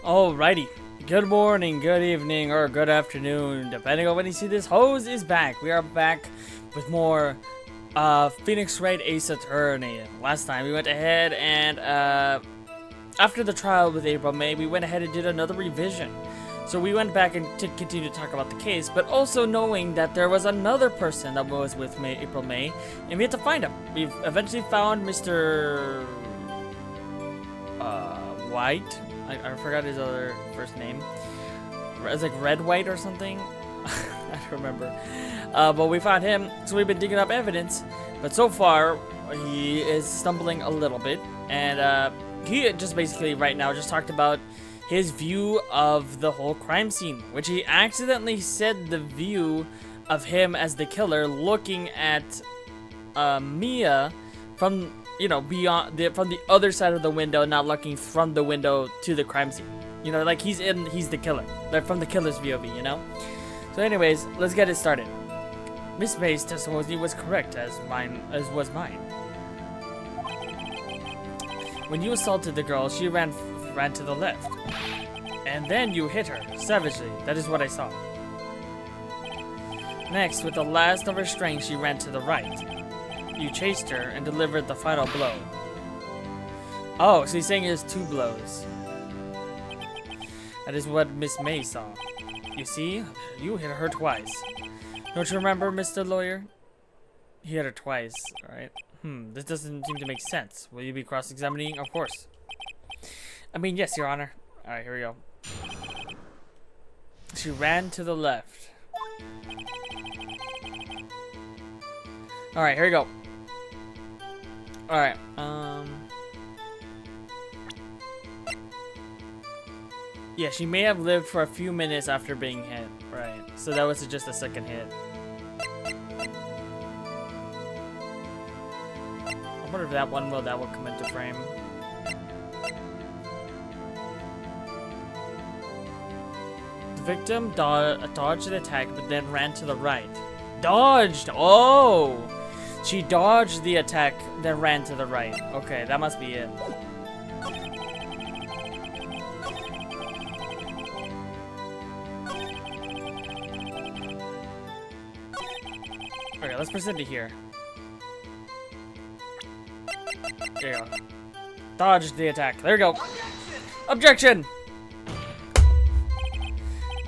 Alrighty. Good morning, good evening, or good afternoon, depending on when you see this. Hose is back. We are back with more Phoenix Wright Ace Attorney. Last time we went ahead and after the trial with April May, we went ahead and did another revision. So we went back and to continue to talk about the case, but also knowing that there was another person that was with April May, and we had to find him. We've eventually found Mr. White. I forgot his other first name. It's like Red White or something. I don't remember. But we found him, so we've been digging up evidence. But so far, he is stumbling a little bit, and he just basically right now just talked about his view of the whole crime scene, which he accidentally said the view of him as the killer looking at Mia from, you know, from the other side of the window, not looking from the window to the crime scene. You know, like he's the killer, like from the killer's POV, you know? So anyways, let's get it started. Miss May's testimony was correct as was mine. When you assaulted the girl, she ran to the left. And then you hit her, savagely. That is what I saw. Next, with the last of her strength, she ran to the right. You chased her and delivered the final blow. Oh, so he's saying it was 2 blows. That is what Miss May saw. You see, you hit her twice. Don't you remember, Mr. Lawyer? He hit her twice, alright? This doesn't seem to make sense. Will you be cross-examining? Of course. I mean, yes, Your Honor. Alright, here we go. She ran to the left. Alright, here we go. Alright, yeah, she may have lived for a few minutes after being hit. Right, so that was just a second hit. I wonder if that will come into frame. The victim dodged an attack, but then ran to the right. Dodged! Oh! She dodged the attack, then ran to the right. Okay, that must be it. Okay, let's proceed to here. There you go. Dodged the attack. There we go. Objection!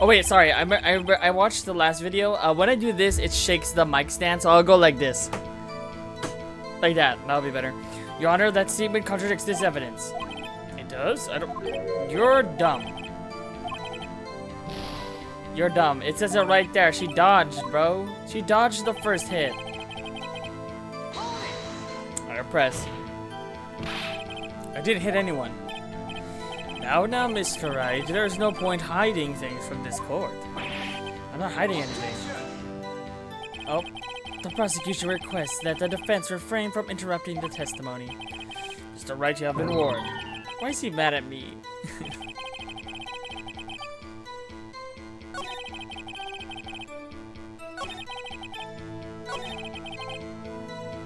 Oh wait, sorry. I watched the last video. When I do this, it shakes the mic stand, so I'll go like this. Like that. That'll be better. Your Honor, that statement contradicts this evidence. It does? I don't... You're dumb. You're dumb. It says it right there. She dodged, bro. She dodged the first hit. Alright, press. I didn't hit anyone. Now, Mr. Wright, there's no point hiding things from this court. I'm not hiding anything. Oh, the prosecution requests that the defense refrain from interrupting the testimony. Mr. Wright, you have been warned. Why is he mad at me?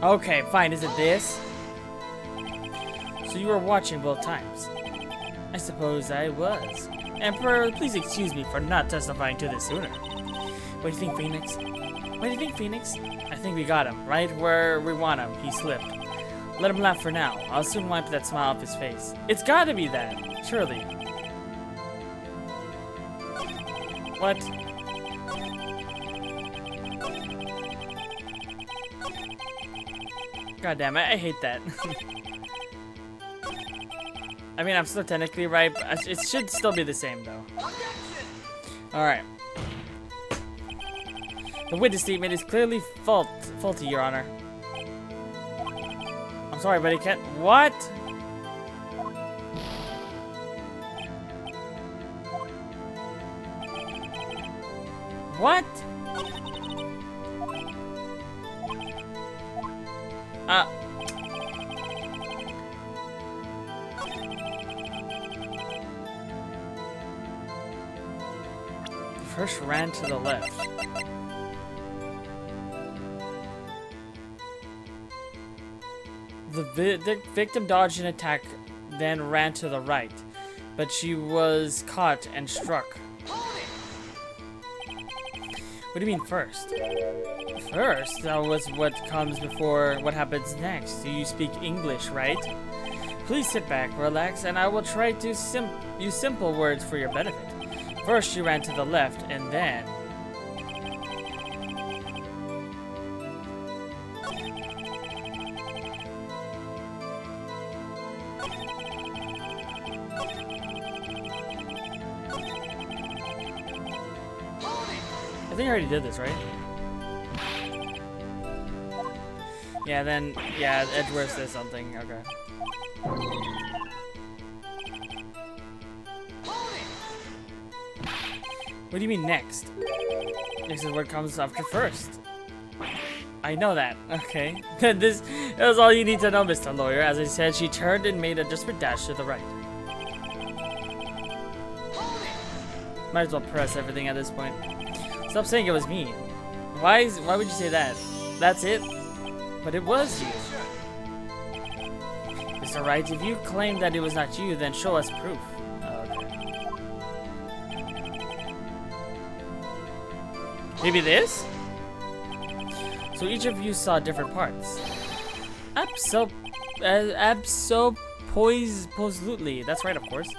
Okay, fine. Is it this? So you were watching both times. I suppose I was. Emperor, please excuse me for not testifying to this sooner. What do you think, Phoenix? What do you think, Phoenix? I think we got him, right where we want him. He slipped. Let him laugh for now. I'll soon wipe that smile off his face. It's gotta be that, surely. What? God damn it, I hate that. I mean, I'm still technically right, but it should still be the same, though. Alright. The witness statement is clearly faulty, Your Honor. I'm sorry, but it can't... What? What? First ran to the left. The victim dodged an attack, then ran to the right. but she was caught and struck. What do you mean first? First? That was what comes before what happens next. Do you speak English, right? Please sit back, relax, and I will try to use simple words for your benefit. First, she ran to the left, and then... I think I already did this, right? Yeah, then, yeah, Edgeworth says something, okay. What do you mean next? Next is what comes after first. I know that, okay. That was all you need to know, Mr. Lawyer. As I said, she turned and made a desperate dash to the right. Might as well press everything at this point. Stop saying it was me. Why would you say that? That's it? But it was you. Mr. Wright, if you claim that it was not you, then show us proof. Okay. Maybe this? So each of you saw different parts. Absolutely. That's right, of course.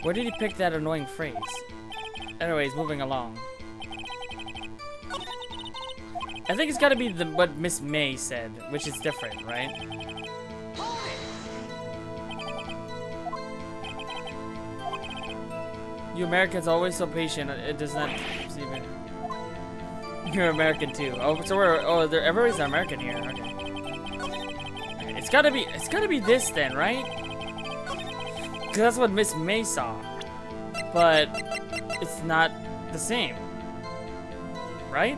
Where did he pick that annoying phrase? Anyways, moving along. I think it's gotta be what Miss May said, which is different, right? You Americans are always so patient. It does not even. You're American too. Oh, so everybody's American here. Okay. It's gotta be this then, right? Because that's what Miss May saw, but it's not the same, right?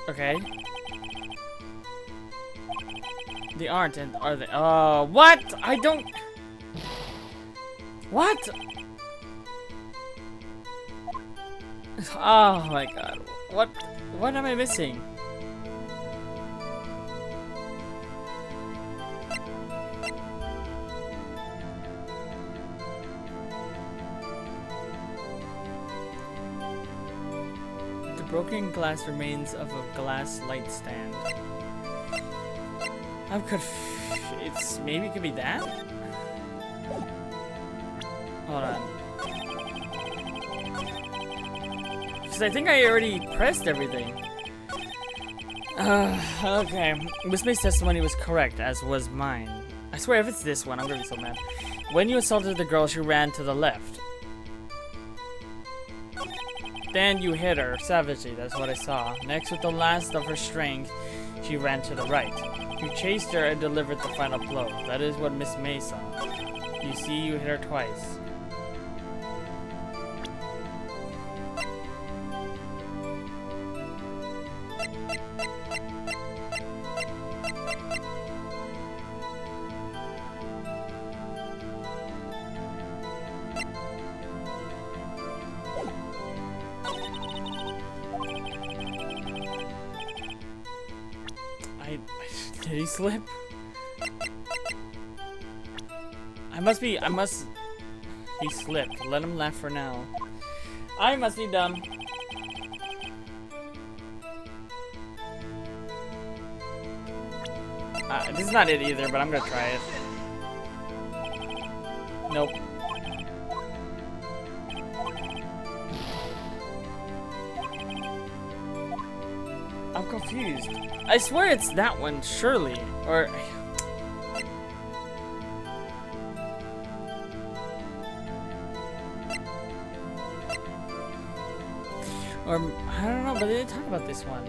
Okay. They aren't, and are they? Oh, what? I don't. What? Oh my god. What am I missing? The broken glass remains of a glass light stand. I'm it's maybe it could be that? Hold on. Because I think I already pressed everything. Okay. Miss May's testimony was correct, as was mine. I swear if it's this one, I'm gonna be so mad. When you assaulted the girl, she ran to the left. Then you hit her savagely, that's what I saw. Next, with the last of her strength, she ran to the right. You chased her and delivered the final blow. That is what Miss May saw. You see, you hit her twice. Did he slip? He slipped. Let him laugh for now. I must be dumb. This is not it either, but I'm gonna try it. Nope. I'm confused. I swear it's that one, surely. Or... I don't know, but they didn't talk about this one.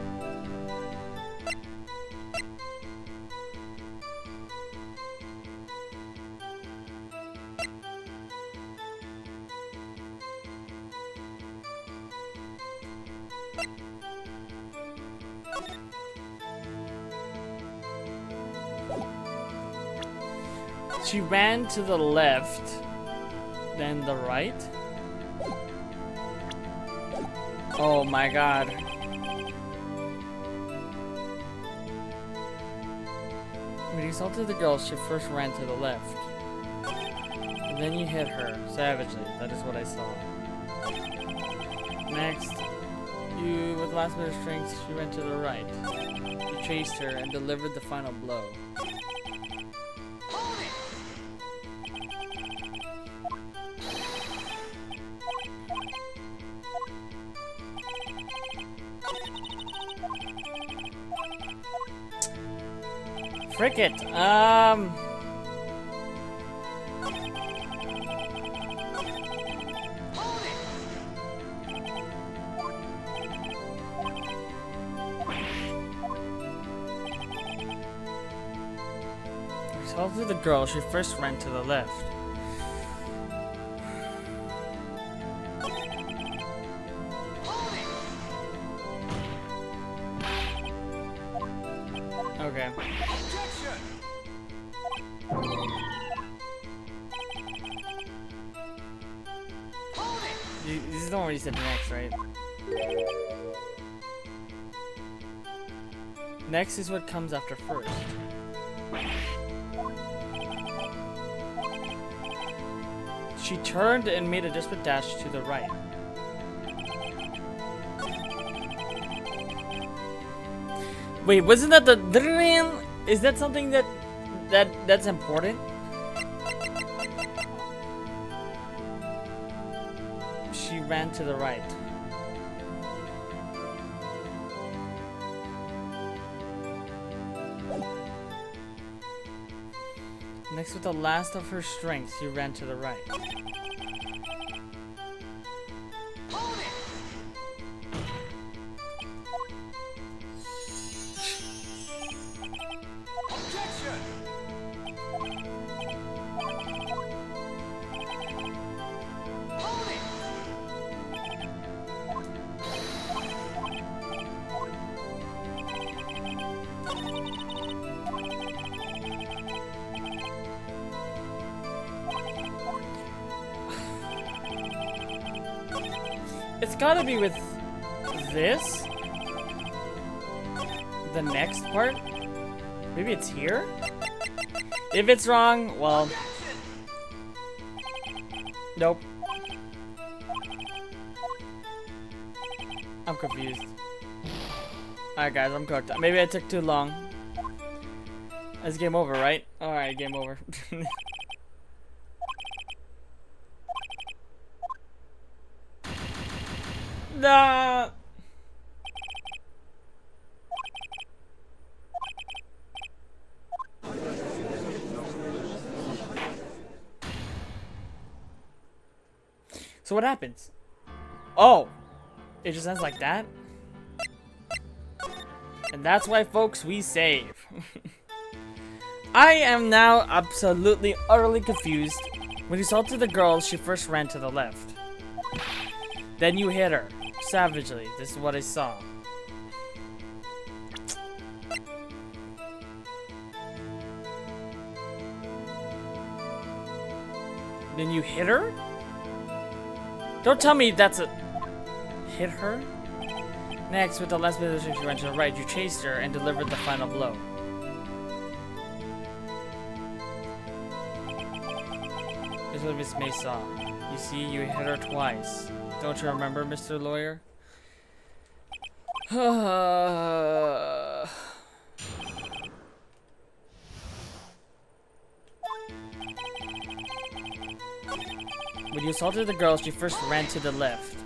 She ran to the left, then the right. Oh my god. assaulted the girl, she first ran to the left. And then you hit her savagely. That is what I saw. Next, you, with the last bit of strength, she went to the right. You chased her and delivered the final blow. Frick it. Assaulted the girl, she first ran to the left. Okay. This is the one where you said next, right? Next is what comes after first. She turned and made a desperate dash to the right. Wait, wasn't that the... Is that something that's important? She ran to the right. Next, with the last of her strength, she ran to the right. It's gotta be with this? The next part? Maybe it's here? If it's wrong, well... Nope. I'm confused. Alright guys, I'm cooked. Maybe I took too long. It's game over, right? Alright, game over. Nah. So what happens? Oh, it just ends like that? And that's why, folks, we save. I am now absolutely, utterly confused. When you assaulted the girl, she first ran to the left. Then you hit her savagely. This is what I saw. Then you hit her? Don't tell me that's a... Hit her? Next, with the last bit of the she went to the right, you chased her and delivered the final blow. This is what Miss May saw. You see, you hit her twice. Don't you remember, Mr. Lawyer? When you assaulted the girl, she first ran to the left.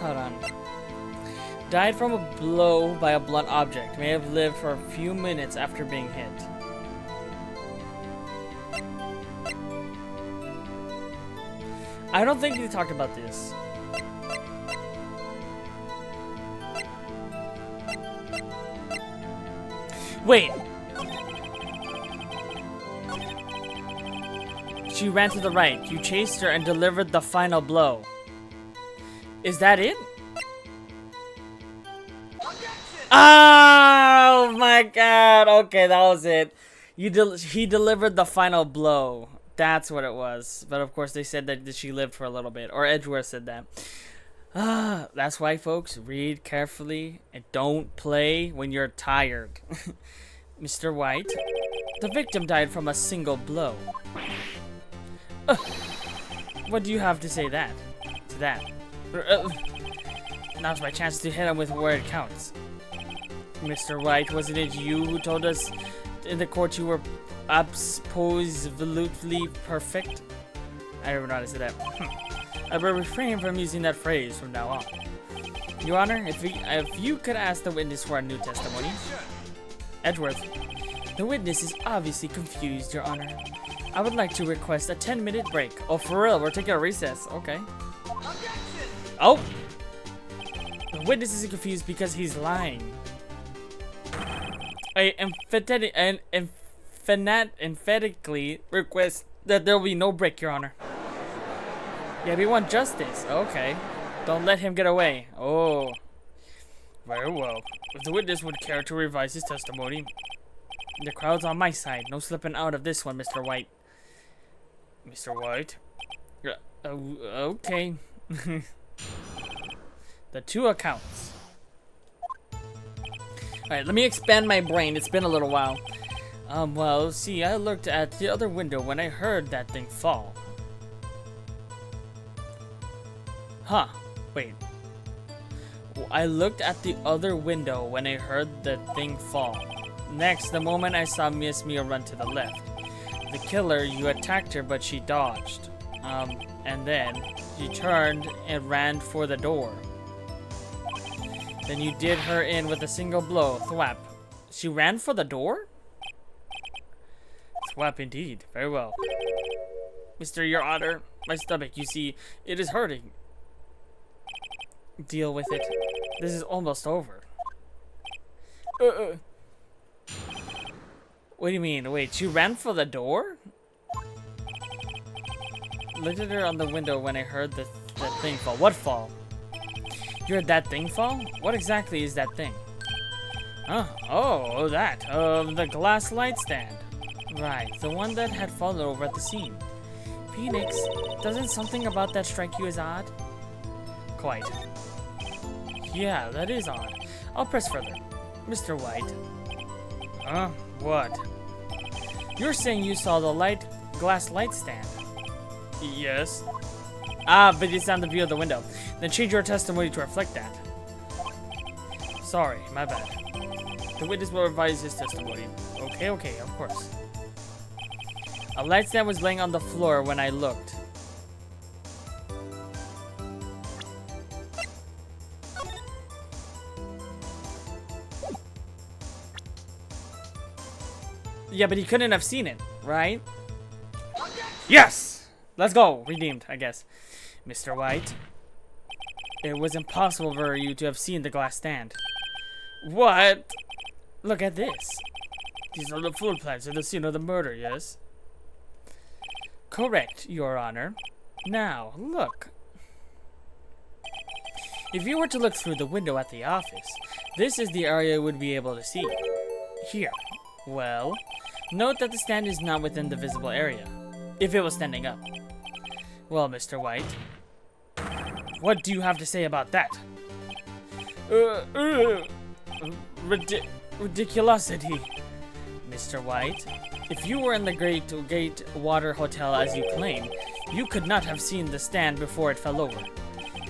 Hold on. Died from a blow by a blunt object. May have lived for a few minutes after being hit. I don't think they talked about this. Wait. She ran to the right. You chased her and delivered the final blow. Is that it? Oh my god. Okay, that was it. He delivered the final blow. That's what it was. But of course they said that she lived for a little bit. Or Edgeworth said that. That's why, folks, read carefully and don't play when you're tired. Mr. White, the victim died from a single blow. What do you have to say to that? Now's my chance to hit him with where it counts. Mr. White, wasn't it you who told us in the court you were absolutely perfect? I don't even know how to say that. I will refrain from using that phrase from now on. Your Honor, if you could ask the witness for a new testimony. Edgeworth, the witness is obviously confused, Your Honor. I would like to request a 10-minute break. Oh, for real? We're taking a recess. Okay. Oh! The witness is confused because he's lying. I emphatically request that there will be no break, Your Honor. Yeah, we want justice. Okay. Don't let him get away. Oh. Very well. If the witness would care to revise his testimony, the crowd's on my side. No slipping out of this one, Mr. White. Mr. White? Okay. The two accounts. Alright, let me expand my brain. It's been a little while. Well, see, I looked at the other window when I heard that thing fall. Huh. Wait. I looked at the other window when I heard the thing fall. Next, the moment I saw Miss Mia run to the left. The killer, you attacked her, but she dodged. And then she turned and ran for the door. Then you did her in with a single blow. Thwap. She ran for the door? Thwap indeed. Very well. Mr. Your Honor, my stomach, you see, it is hurting. Deal with it. This is almost over. What do you mean? Wait, she ran for the door? Looked at her on the window when I heard the thing fall. What fall? You heard that thing fall? What exactly is that thing? Oh, that. The glass light stand. Right, the one that had fallen over at the scene. Phoenix, doesn't something about that strike you as odd? Quite. Yeah, that is odd. I'll press further. Mr. White. What? You're saying you saw the glass light stand? Yes. But it's on the view of the window. Then change your testimony to reflect that. Sorry, my bad. The witness will revise his testimony. Okay, of course. A light stand was laying on the floor when I looked. Yeah, but he couldn't have seen it, right? Yes! Let's go! Redeemed, I guess. Mr. White. It was impossible for you to have seen the glass stand. What? Look at this. These are the floor plans at the scene of the murder, yes? Correct, Your Honor. Now, look. If you were to look through the window at the office, this is the area you would be able to see. Here. Well, note that the stand is not within the visible area, if it was standing up. Well, Mr. White, what do you have to say about that? Ridiculosity. Mr. White, if you were in the Great Water Hotel as you claim, you could not have seen the stand before it fell over.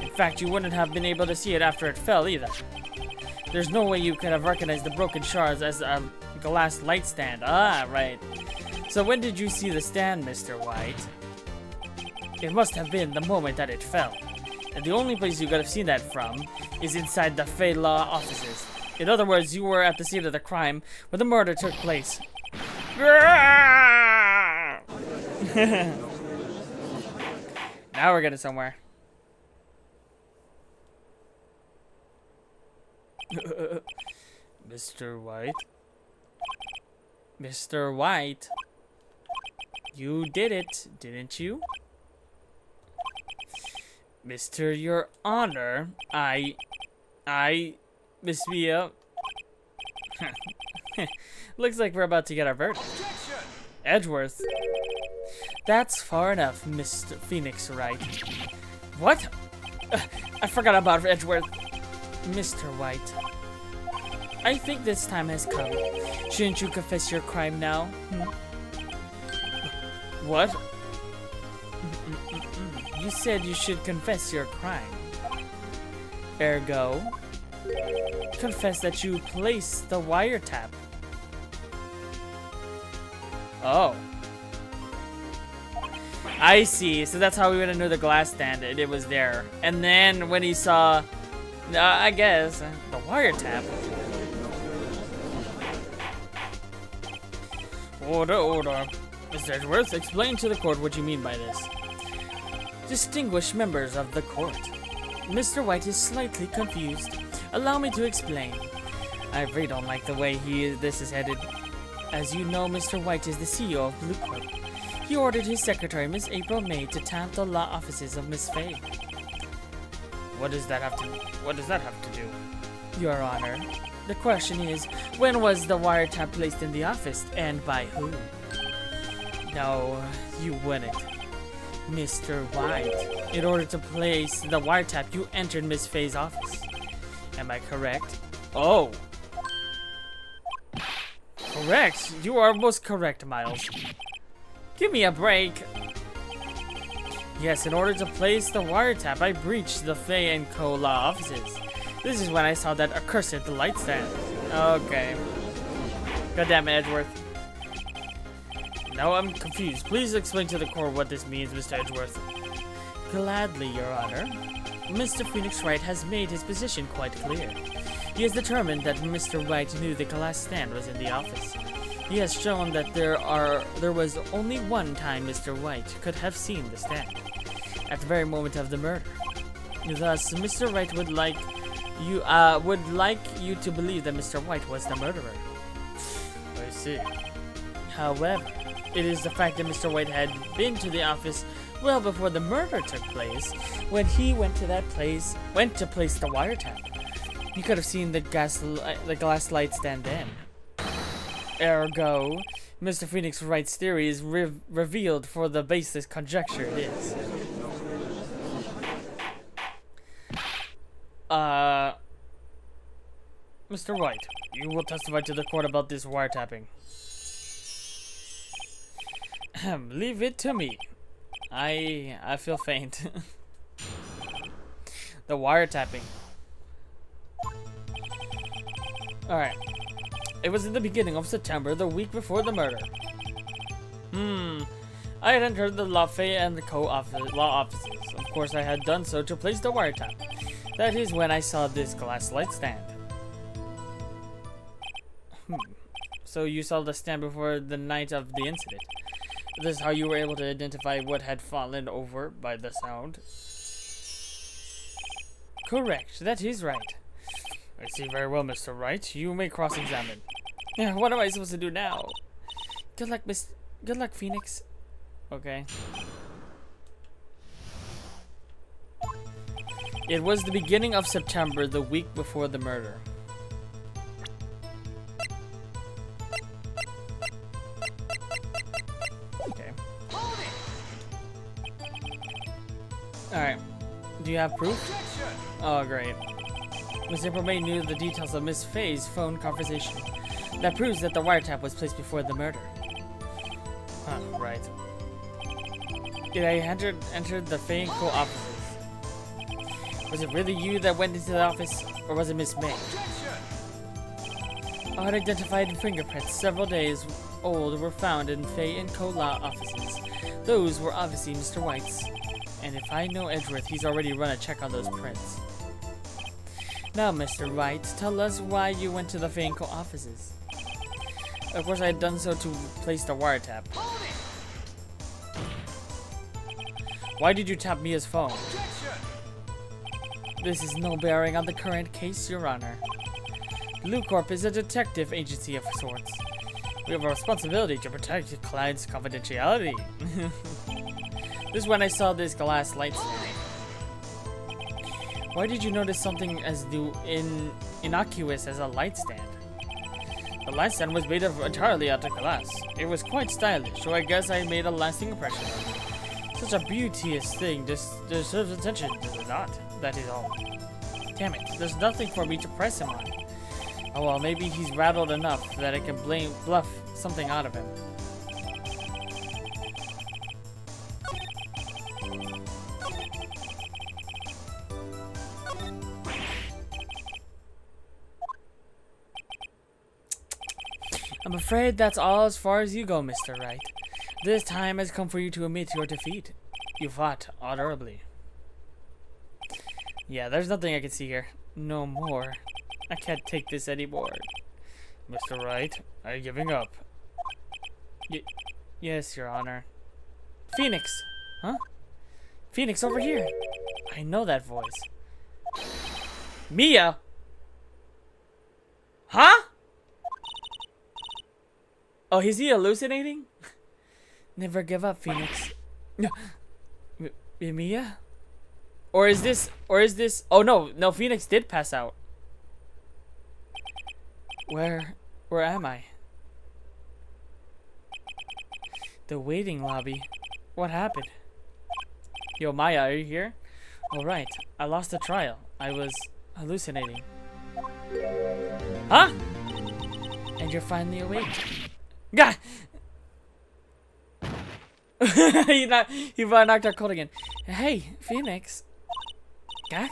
In fact, you wouldn't have been able to see it after it fell either. There's no way you could have recognized the broken shards as a glass light stand. Ah, right. So when did you see the stand, Mr. White? It must have been the moment that it fell. And the only place you could have seen that from is inside the Fey Law offices. In other words, you were at the scene of the crime where the murder took place. Now we're getting somewhere. Mr. White? Mr. White? You did it, didn't you? Mr. Your Honor, Miss Mia. Looks like we're about to get our verdict. Edgeworth. That's far enough, Mr. Phoenix Wright. What? I forgot about Edgeworth. Mr. White. I think this time has come. Shouldn't you confess your crime now? What? You said you should confess your crime. Ergo, confess that you placed the wiretap. Oh. I see. So that's how we went into the glass stand. It was there. And then when he saw, I guess, the wiretap. Order. Mr. Edgeworth, explain to the court what you mean by this. Distinguished members of the court. Mr. White is slightly confused. Allow me to explain. I really don't like the way this is headed. As you know, Mr. White is the CEO of Blue Corp. He ordered his secretary, Miss April May, to tap the law offices of Miss Faye. What does that have to do? Your Honor, the question is, when was the wiretap placed in the office, and by who? No, you wouldn't. Mr. White, in order to place the wiretap, you entered Miss Faye's office. Am I correct? Oh. Correct. You are most correct, Miles. Give me a break. Yes, in order to place the wiretap, I breached the Faye and Co. law offices. This is when I saw that accursed light stand. Okay. Goddamn Edgeworth. Now I'm confused. Please explain to the court what this means, Mr. Edgeworth. Gladly, Your Honor. Mr. Phoenix Wright has made his position quite clear. He has determined that Mr. White knew the glass stand was in the office. He has shown that there was only one time Mr. White could have seen the stand, at the very moment of the murder. Thus, Mr. Wright would like you to believe that Mr. White was the murderer. I see. However, it is the fact that Mr. White had been to the office well before the murder took place. When he went to place the wiretap, he could have seen the glass light stand then. Ergo, Mr. Phoenix Wright's theory is revealed for the baseless conjecture it is. Mr. White, you will testify to the court about this wiretapping. Leave it to me. I feel faint. The wiretapping. Alright. It was in the beginning of September, the week before the murder. I had entered the Lafayette and the law offices. Of course, I had done so to place the wiretap. That is when I saw this glass light stand. So you saw the stand before the night of the incident. This is how you were able to identify what had fallen over by the sound? Correct, that is right. I see very well, Mr. Wright. You may cross-examine. What am I supposed to do now? Good luck, Phoenix. Okay. It was the beginning of September, the week before the murder. Okay. Alright. Do you have proof? Oh, great. Miss April May knew the details of Miss Faye's phone conversation. That proves that the wiretap was placed before the murder. Huh, right. Did I entered the Faye and Co. offices? Was it really you that went into the office, or was it Miss May? Unidentified fingerprints several days old were found in Faye and Co. law offices. Those were obviously Mr. White's. And if I know Edgeworth, he's already run a check on those prints. Now, Mr. Wright, tell us why you went to the Faye and Co. offices. Of course, I had done so to place the wiretap. Why did you tap Mia's phone? This is no bearing on the current case, Your Honor. Blue Corp is a detective agency of sorts. We have a responsibility to protect your client's confidentiality. This is when I saw this glass light stand. Why did you notice something as innocuous as a light stand? The last stand was made entirely out of glass. It was quite stylish, so I guess I made a lasting impression. Such a beauteous thing deserves attention, does it not? That is all. Damn it, there's nothing for me to press him on. Oh well, maybe he's rattled enough that I can bluff something out of him. I'm afraid that's all as far as you go, Mr. Wright. This time has come for you to admit your defeat. You fought honorably. Yeah, there's nothing I can see here. No more. I can't take this anymore. Mr. Wright, are you giving up? Yes, Your Honor. Phoenix! Huh? Phoenix, over here! I know that voice. Mia! Huh? Oh, is he hallucinating? Never give up, Phoenix. Mia? Or is this, oh no, Phoenix did pass out. Where am I? The waiting lobby. What happened? Yo, Maya, are you here? Alright, I lost the trial. I was hallucinating. Huh? And you're finally awake. Gah! he knocked out cold again. Hey, Phoenix. Gah?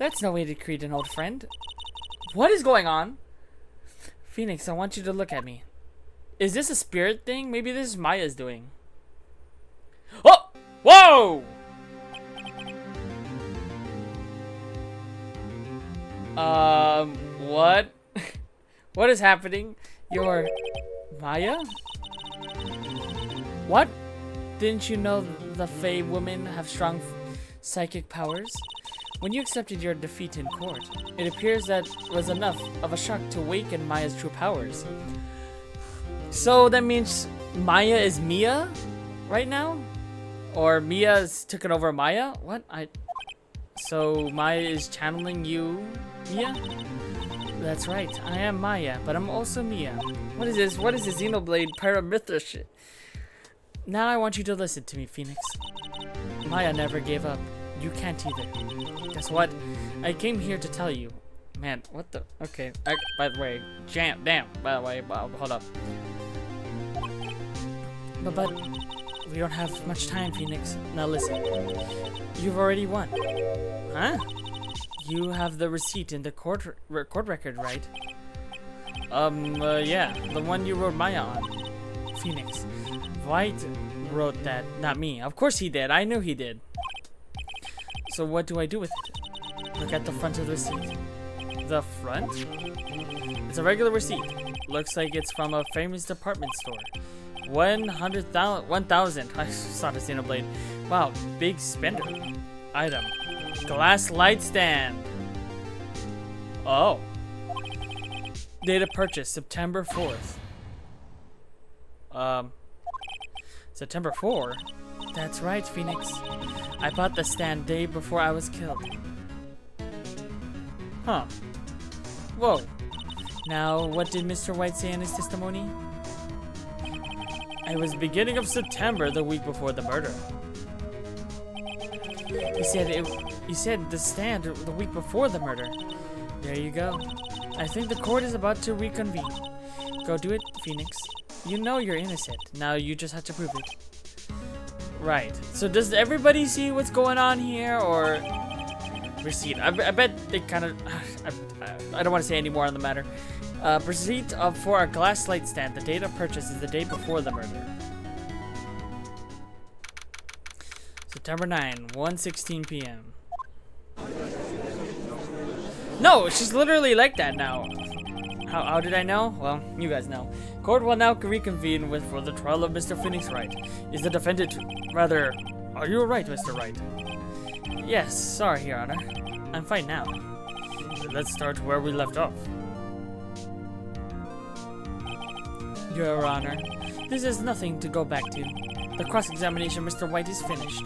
That's no way to greet an old friend. What is going on? Phoenix, I want you to look at me. Is this a spirit thing? Maybe this is Maya's doing. Oh! Whoa! What? What is happening? You're Maya? What? Didn't you know the Fae women have strong psychic powers? When you accepted your defeat in court, it appears that was enough of a shock to awaken Maya's true powers. So that means Maya is Mia right now? Or Mia's taken over Maya? What? So Maya is channeling you, Mia? That's right, I am Maya, but I'm also Mia. What is this? What is this Xenoblade Paramithra shit? Now I want you to listen to me, Phoenix. Maya never gave up. You can't either. Guess what? I came here to tell you. Man, what the? Okay. By the way, damn. By the way, hold up. But we don't have much time, Phoenix. Now listen. You've already won. Huh? You have the receipt in the court record, right? Yeah, the one you wrote Maya on. Phoenix. Wright wrote that, not me. Of course he did. I knew he did. So what do I do with it? Look at the front of the receipt. The front? It's a regular receipt. Looks like it's from a famous department store. 1,000. I saw the Xenoblade. Wow, big spender. Item. Glass light stand. Oh. Date of purchase, September 4th. September 4? That's right, Phoenix. I bought the stand day before I was killed. Huh. Whoa. Now, what did Mr. Wright say in his testimony? It was beginning of September, the week before the murder. He said the stand the week before the murder. There you go. I think the court is about to reconvene. Go do it, Phoenix. You know you're innocent. Now you just have to prove it. Right. So does everybody see what's going on here, or receipt? I bet they kind of. I don't want to say any more on the matter. Receipt for a glass light stand. The date of purchase is the day before the murder. September 9, 1:16 p.m. No, she's literally like that now. How did I know? Well, you guys know. Court will now reconvene for the trial of Mr. Phoenix Wright. Is the defendant, rather, are you alright, Mr. Wright? Yes, sorry, Your Honor. I'm fine now. Let's start where we left off. Your Honor, this is nothing to go back to. The cross-examination of Mr. Wright is finished.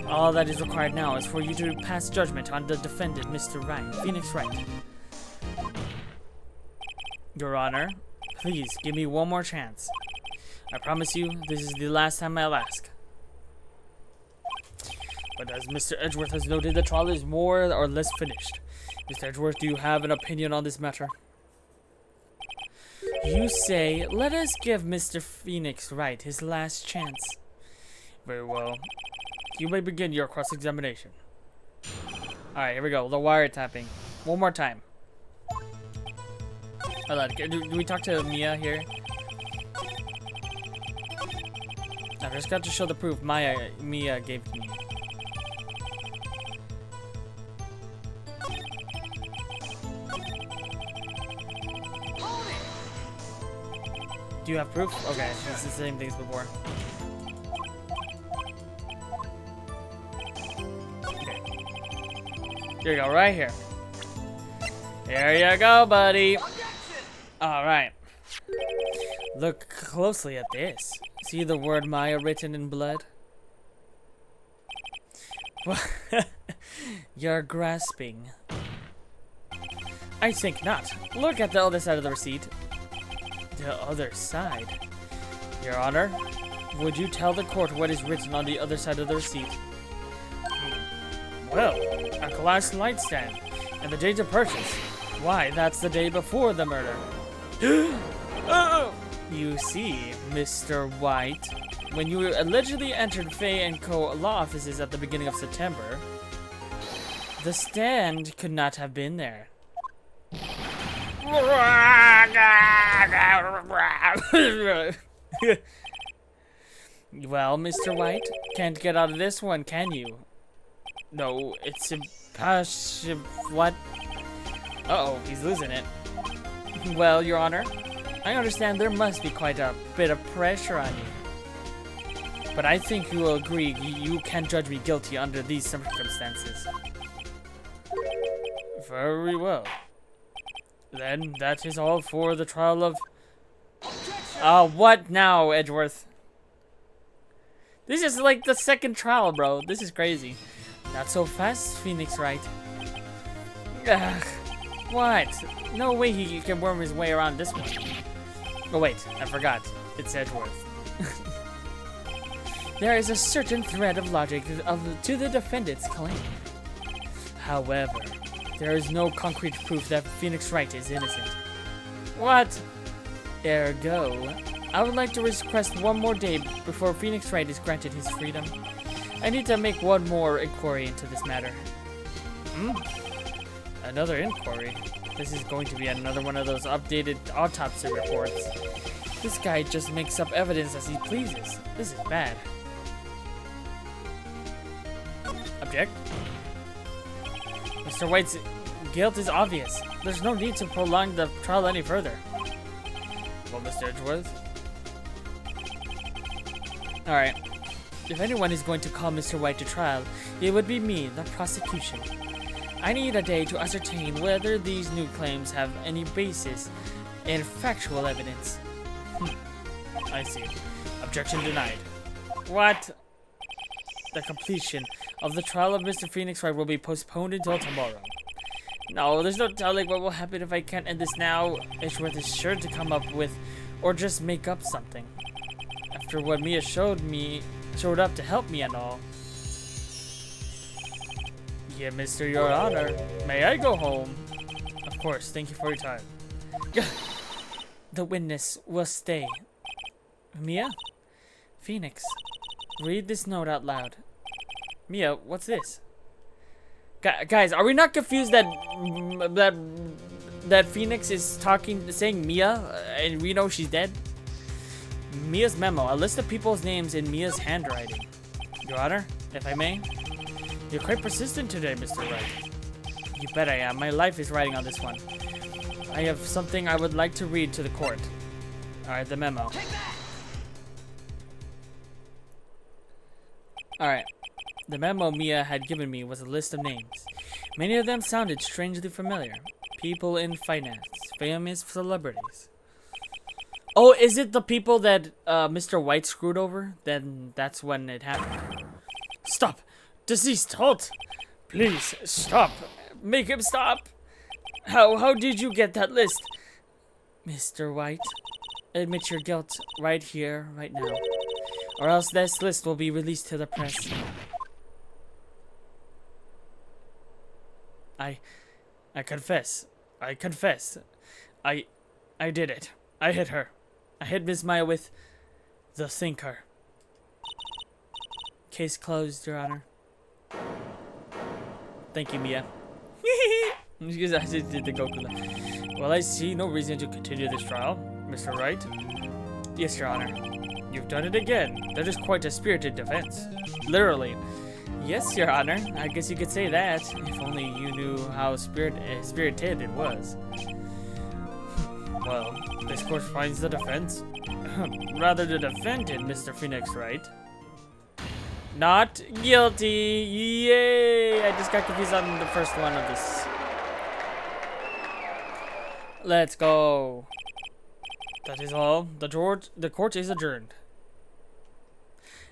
All that is required now is for you to pass judgment on the defendant, Mr. Wright, Phoenix Wright. Your Honor, Please, give me one more chance. I promise you, this is the last time I'll ask. But as Mr. Edgeworth has noted, the trial is more or less finished. Mr. Edgeworth, do you have an opinion on this matter? You say, let us give Mr. Phoenix Wright his last chance. Very well. You may begin your cross-examination. Alright, here we go. The wiretapping. One more time. Hold on. Do we talk to Mia here? I just got to show the proof Mia gave to me. Do you have proof? Okay, it's the same thing as before. Okay. Here you go, right here. There you go, buddy. Alright. Look closely at this. See the word Maya written in blood? You're grasping. I think not. Look at the other side of the receipt. The other side? Your Honor, would you tell the court what is written on the other side of the receipt? Well, a glass nightstand and the date of purchase. Why, that's the day before the murder. You see, Mr. White, when you allegedly entered Fay & Co. law offices at the beginning of September, the stand could not have been there. Well, Mr. White, can't get out of this one, can you? No, it's impossible. What? Uh-oh, he's losing it. Well, Your Honor, I understand there must be quite a bit of pressure on you. But I think you will agree you can't judge me guilty under these circumstances. Very well. Then that is all for the trial of... what now, Edgeworth? This is like the second trial, bro. This is crazy. Not so fast, Phoenix Wright. Ugh. What? No way he can worm his way around this one. Oh wait, I forgot. It's Edgeworth. There is a certain thread of logic to the defendant's claim. However, there is no concrete proof that Phoenix Wright is innocent. What? Ergo, I would like to request one more day before Phoenix Wright is granted his freedom. I need to make one more inquiry into this matter. Another inquiry? This is going to be another one of those updated autopsy reports. This guy just makes up evidence as he pleases. This is bad. Object? Mr. White's guilt is obvious. There's no need to prolong the trial any further. Well, Mr. Edgeworth? Alright. If anyone is going to call Mr. White to trial, it would be me, the prosecution. I need a day to ascertain whether these new claims have any basis in factual evidence. I see. Objection denied. What? The completion of the trial of Mr. Phoenix Wright will be postponed until tomorrow. No, there's no telling what will happen if I can't end this now. Edgeworth is sure to come up with, or just make up something. After what Mia showed up to help me and all. Yeah, Mr. Your Honor, may I go home? Of course, thank you for your time. The witness will stay. Mia? Phoenix, read this note out loud. Mia, what's this? Guys, are we not confused that Phoenix is saying Mia, and we know she's dead? Mia's memo, a list of people's names in Mia's handwriting. Your Honor, if I may? You're quite persistent today, Mr. Wright. You bet I am. My life is riding on this one. I have something I would like to read to the court. Alright, the memo. Alright. The memo Mia had given me was a list of names. Many of them sounded strangely familiar. People in finance. Famous celebrities. Oh, is it the people that Mr. White screwed over? Then that's when it happened. Stop! Deceased, halt! Please, stop! Make him stop! How did you get that list? Mr. White, admit your guilt right here, right now. Or else this list will be released to the press. I confess. I confess. I did it. I hit her. I hit Miss Maya with the thinker. Case closed, Your Honor. Thank you, Mia. Excuse me, I just did the Goku. Well, I see no reason to continue this trial, Mr. Wright. Yes, Your Honor. You've done it again. That is quite a spirited defense. Literally. Yes, Your Honor. I guess you could say that. If only you knew how spirited it was. Well, this court finds the defense. Rather the defendant, Mr. Phoenix Wright. Not guilty. Yay! I just got confused on the first one of this. Let's go. That is all. The court is adjourned.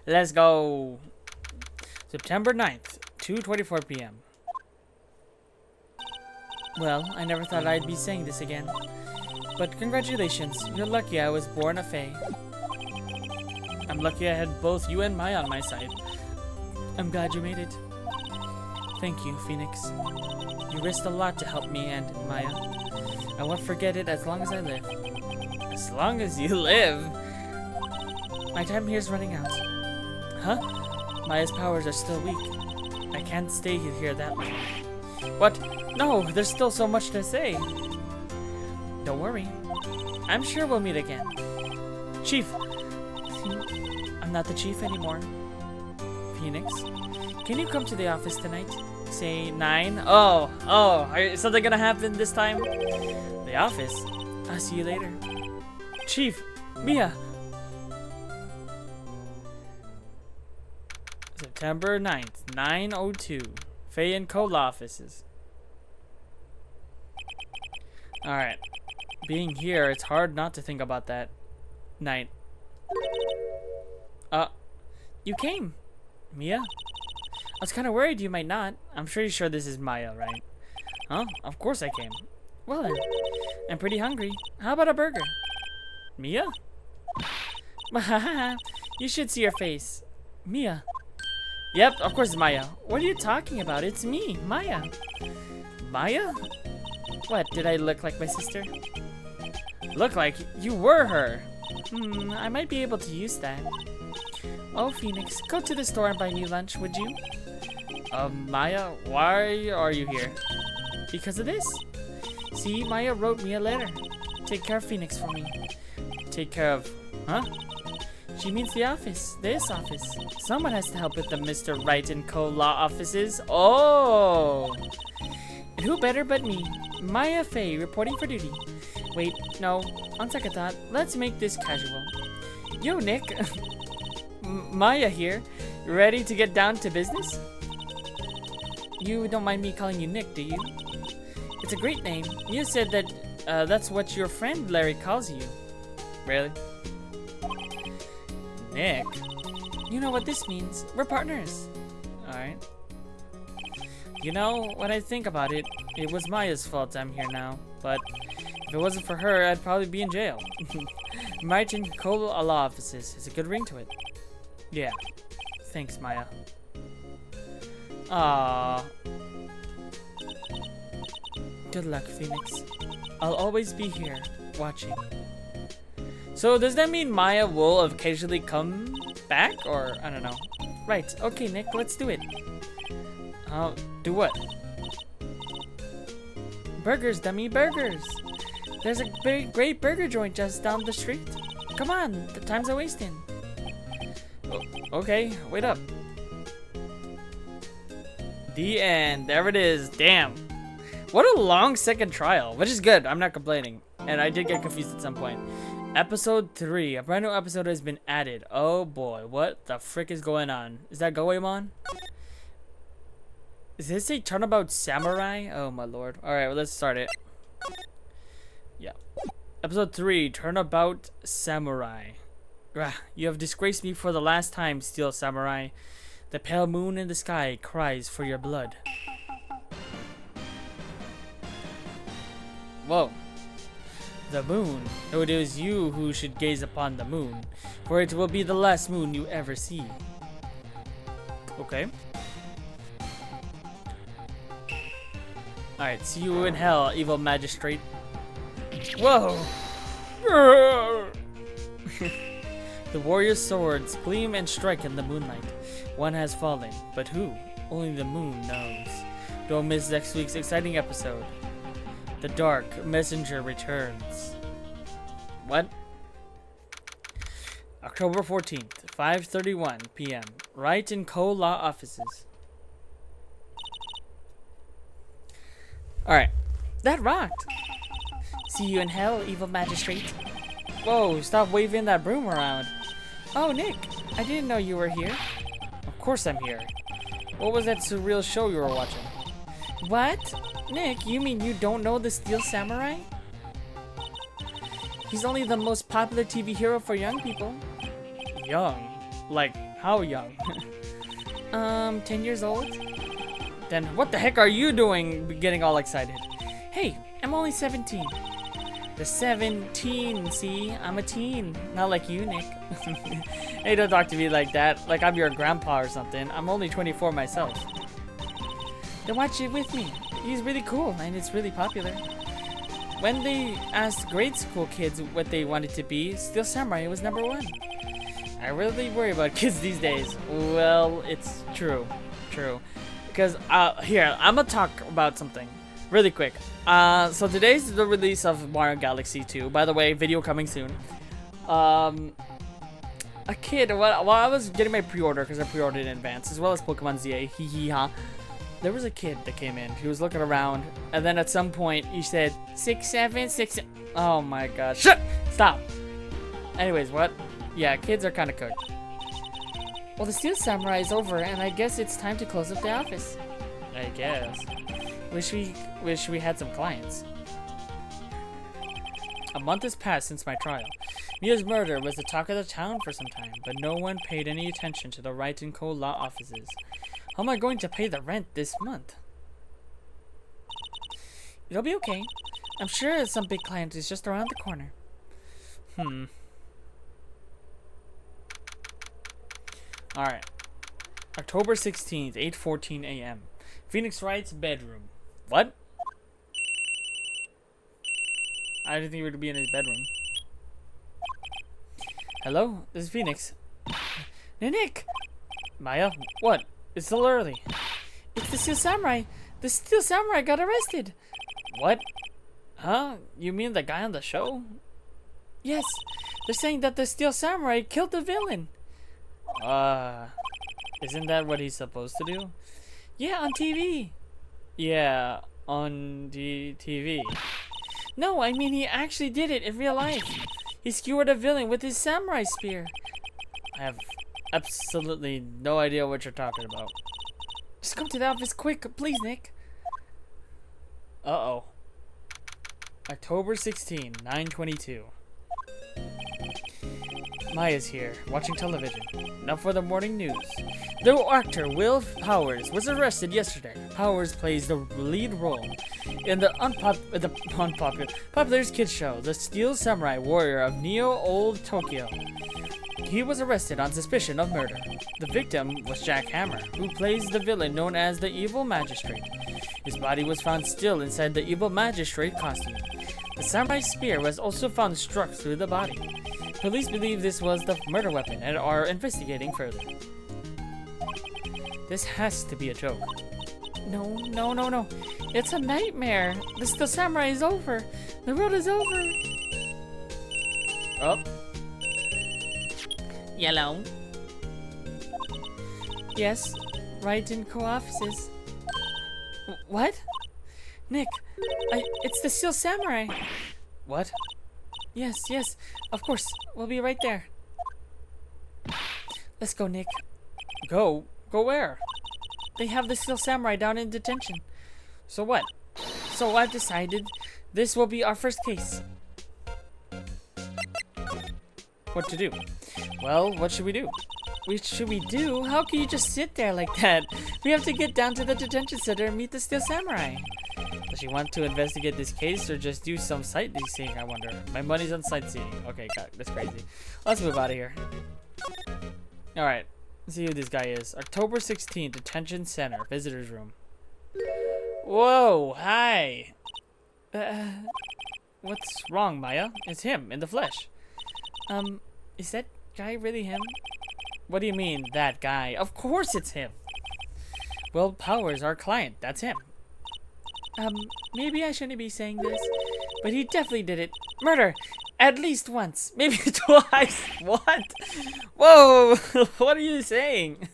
Let's go. September 9th, 2:24 p.m. Well, I never thought I'd be saying this again. But congratulations. You're lucky I was born a fae. I'm lucky I had both you and Maya on my side. I'm glad you made it. Thank you, Phoenix. You risked a lot to help me and Maya. I won't forget it as long as I live. As long as you live? My time here's running out. Huh? Maya's powers are still weak. I can't stay here that long. What? No, there's still so much to say. Don't worry. I'm sure we'll meet again. Chief! I'm not the chief anymore. Phoenix, can you come to the office tonight? Say 9? Oh, is something gonna happen this time? The office? I'll see you later. Chief, Mia! September 9th, 9:02. Faye and Cole offices. Alright. Being here, it's hard not to think about that night. You came. Mia? I was kind of worried you might not. I'm pretty sure this is Maya, right? Huh? Of course I came. Well then, I'm pretty hungry. How about a burger? Mia? You should see your face. Mia. Yep, of course it's Maya. What are you talking about? It's me, Maya. Maya? What, did I look like my sister? Look like you were her. I might be able to use that. Oh, Phoenix, go to the store and buy me lunch, would you? Maya, why are you here? Because of this. See, Maya wrote me a letter. Take care of Phoenix for me. Take care of... Huh? She means the office. This office. Someone has to help with the Mr. Wright and Co. law offices. Oh! And who better but me? Maya Faye, reporting for duty. Wait, no. On second thought, let's make this casual. Yo, Nick. Maya here. Ready to get down to business? You don't mind me calling you Nick, do you? It's a great name. You said that that's what your friend Larry calls you. Really? Nick? You know what this means. We're partners. Alright. You know, when I think about it, it was Maya's fault I'm here now. But if it wasn't for her, I'd probably be in jail. Martin Cole Law Offices has a good ring to it. Yeah. Thanks, Maya. Aww. Good luck, Phoenix. I'll always be here, watching. So, does that mean Maya will occasionally come back? Or, I don't know. Right. Okay, Nick, let's do it. Do what? Burgers, dummy, burgers! There's a great burger joint just down the street. Come on, the time's a wasting. Okay, wait up. The end. There it is. Damn. What a long second trial, which is good. I'm not complaining. And I did get confused at some point. Episode 3. A brand new episode has been added. Oh boy, what the frick is going on? Is that Goemon? Is this a Turnabout Samurai? Oh my lord. Alright, well, let's start it. Yeah. Episode 3. Turnabout Samurai. You have disgraced me for the last time, Steel Samurai. The pale moon in the sky cries for your blood. Whoa. The moon. No, it is you who should gaze upon the moon, for it will be the last moon you ever see. Okay. Alright, see you in hell, evil magistrate. Whoa! The warrior's swords gleam and strike in the moonlight. One has fallen, but who? Only the moon knows. Don't miss next week's exciting episode. The Dark Messenger returns. What? October 14th, 5:31 p.m. Wright and Co. Law Offices. Alright. That rocked. See you in hell, evil magistrate. Whoa, stop waving that broom around. Oh, Nick, I didn't know you were here. Of course I'm here. What was that surreal show you were watching? What? Nick, you mean you don't know the Steel Samurai? He's only the most popular TV hero for young people. Young? Like, how young? 10 years old? Then what the heck are you doing getting all excited? Hey, I'm only 17. The 17, see? I'm a teen. Not like you, Nick. Hey, don't talk to me like that. Like I'm your grandpa or something. I'm only 24 myself. Then watch it with me. He's really cool and it's really popular. When they asked grade school kids what they wanted to be, Steel Samurai was #1. I really worry about kids these days. Well, it's true. True. Because, here, I'm gonna talk about something really quick. So today's the release of Mario Galaxy 2. By the way, video coming soon. A kid, while I was getting my pre-order, because I pre-ordered in advance, as well as Pokemon ZA, hee hee ha. There was a kid that came in. He was looking around, and then at some point he said 6'7", 6'. Oh my god! Shut! Stop. Anyways, what? Yeah, kids are kind of cooked. Well, the Steel Samurai is over, and I guess it's time to close up the office. I guess. Wish we had some clients. A month has passed since my trial. Mia's murder was the talk of the town for some time, but no one paid any attention to the Wright & Co. law offices. How am I going to pay the rent this month? It'll be okay. I'm sure some big client is just around the corner. Alright. October 16th, 8:14 a.m. Phoenix Wright's bedroom. What? I didn't think he would be in his bedroom. Hello? This is Phoenix. Nick! Maya? What? It's still early. It's the Steel Samurai. The Steel Samurai got arrested. What? Huh? You mean the guy on the show? Yes. They're saying that the Steel Samurai killed the villain. Isn't that what he's supposed to do? Yeah, on TV. Yeah, on the TV. No, I mean he actually did it in real life. He skewered a villain with his samurai spear. I have absolutely no idea what you're talking about. Just come to the office quick, please, Nick. Uh-oh. October 16, 9:22. Maya's here, watching television. Now for the morning news. The actor Will Powers was arrested yesterday. Powers plays the lead role in the popular kids show, The Steel Samurai Warrior of Neo Old Tokyo. He was arrested on suspicion of murder. The victim was Jack Hammer, who plays the villain known as the Evil Magistrate. His body was found still inside the Evil Magistrate costume. The samurai spear was also found struck through the body. Police believe this was the murder weapon and are investigating further. This has to be a joke. No. It's a nightmare. The Steel Samurai is over. The world is over. Oh. Yellow. Yes, Wright & Co. offices. What? Nick, it's the Steel Samurai. What? Yes, of course. We'll be right there. Let's go, Nick. Go? Go where? They have the Steel Samurai down in detention. So what? So I've decided this will be our first case. What to do? Well, what should we do? What should we do? How can you just sit there like that? We have to get down to the detention center and meet the Steel Samurai. The Does she want to investigate this case or just do some sightseeing, I wonder? My money's on sightseeing. Okay, God, that's crazy. Let's move out of here. Alright, let's see who this guy is. October 16th, Detention Center, Visitor's Room. Whoa, hi. What's wrong, Maya? It's him, in the flesh. Is that guy really him? What do you mean, that guy? Of course it's him. Will Powers, our client, that's him. Maybe I shouldn't be saying this, but he definitely did it. Murder! At least once, maybe twice. What? Whoa! What are you saying?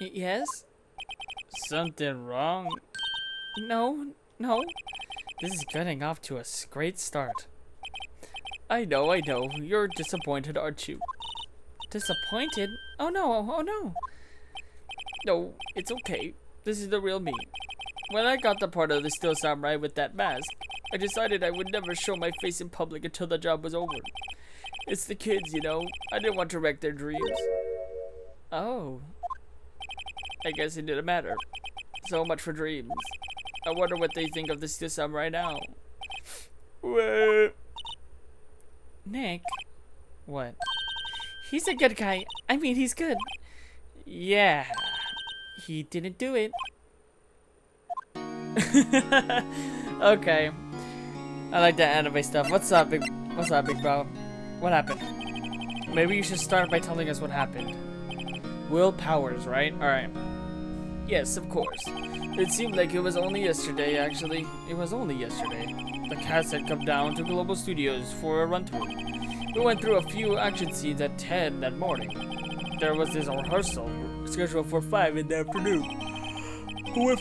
Yes? Something wrong? No. This is getting off to a great start. I know. You're disappointed, aren't you? Disappointed? Oh no. No, it's okay. This is the real me. When I got the part of the Steel Samurai with that mask, I decided I would never show my face in public until the job was over. It's the kids, you know. I didn't want to wreck their dreams. Oh. I guess it didn't matter. So much for dreams. I wonder what they think of the Steel Samurai now. Nick? What? He's a good guy. I mean, he's good. Yeah. He didn't do it. Okay. I like that anime stuff. What's up, big bro? What happened? Maybe you should start by telling us what happened. Will Powers, right? Alright. Yes, of course. It seemed like it was only yesterday, actually. It was only yesterday. The cast had come down to Global Studios for a run-through. We went through a few action scenes at 10 that morning. There was this rehearsal scheduled for 5 in the afternoon. When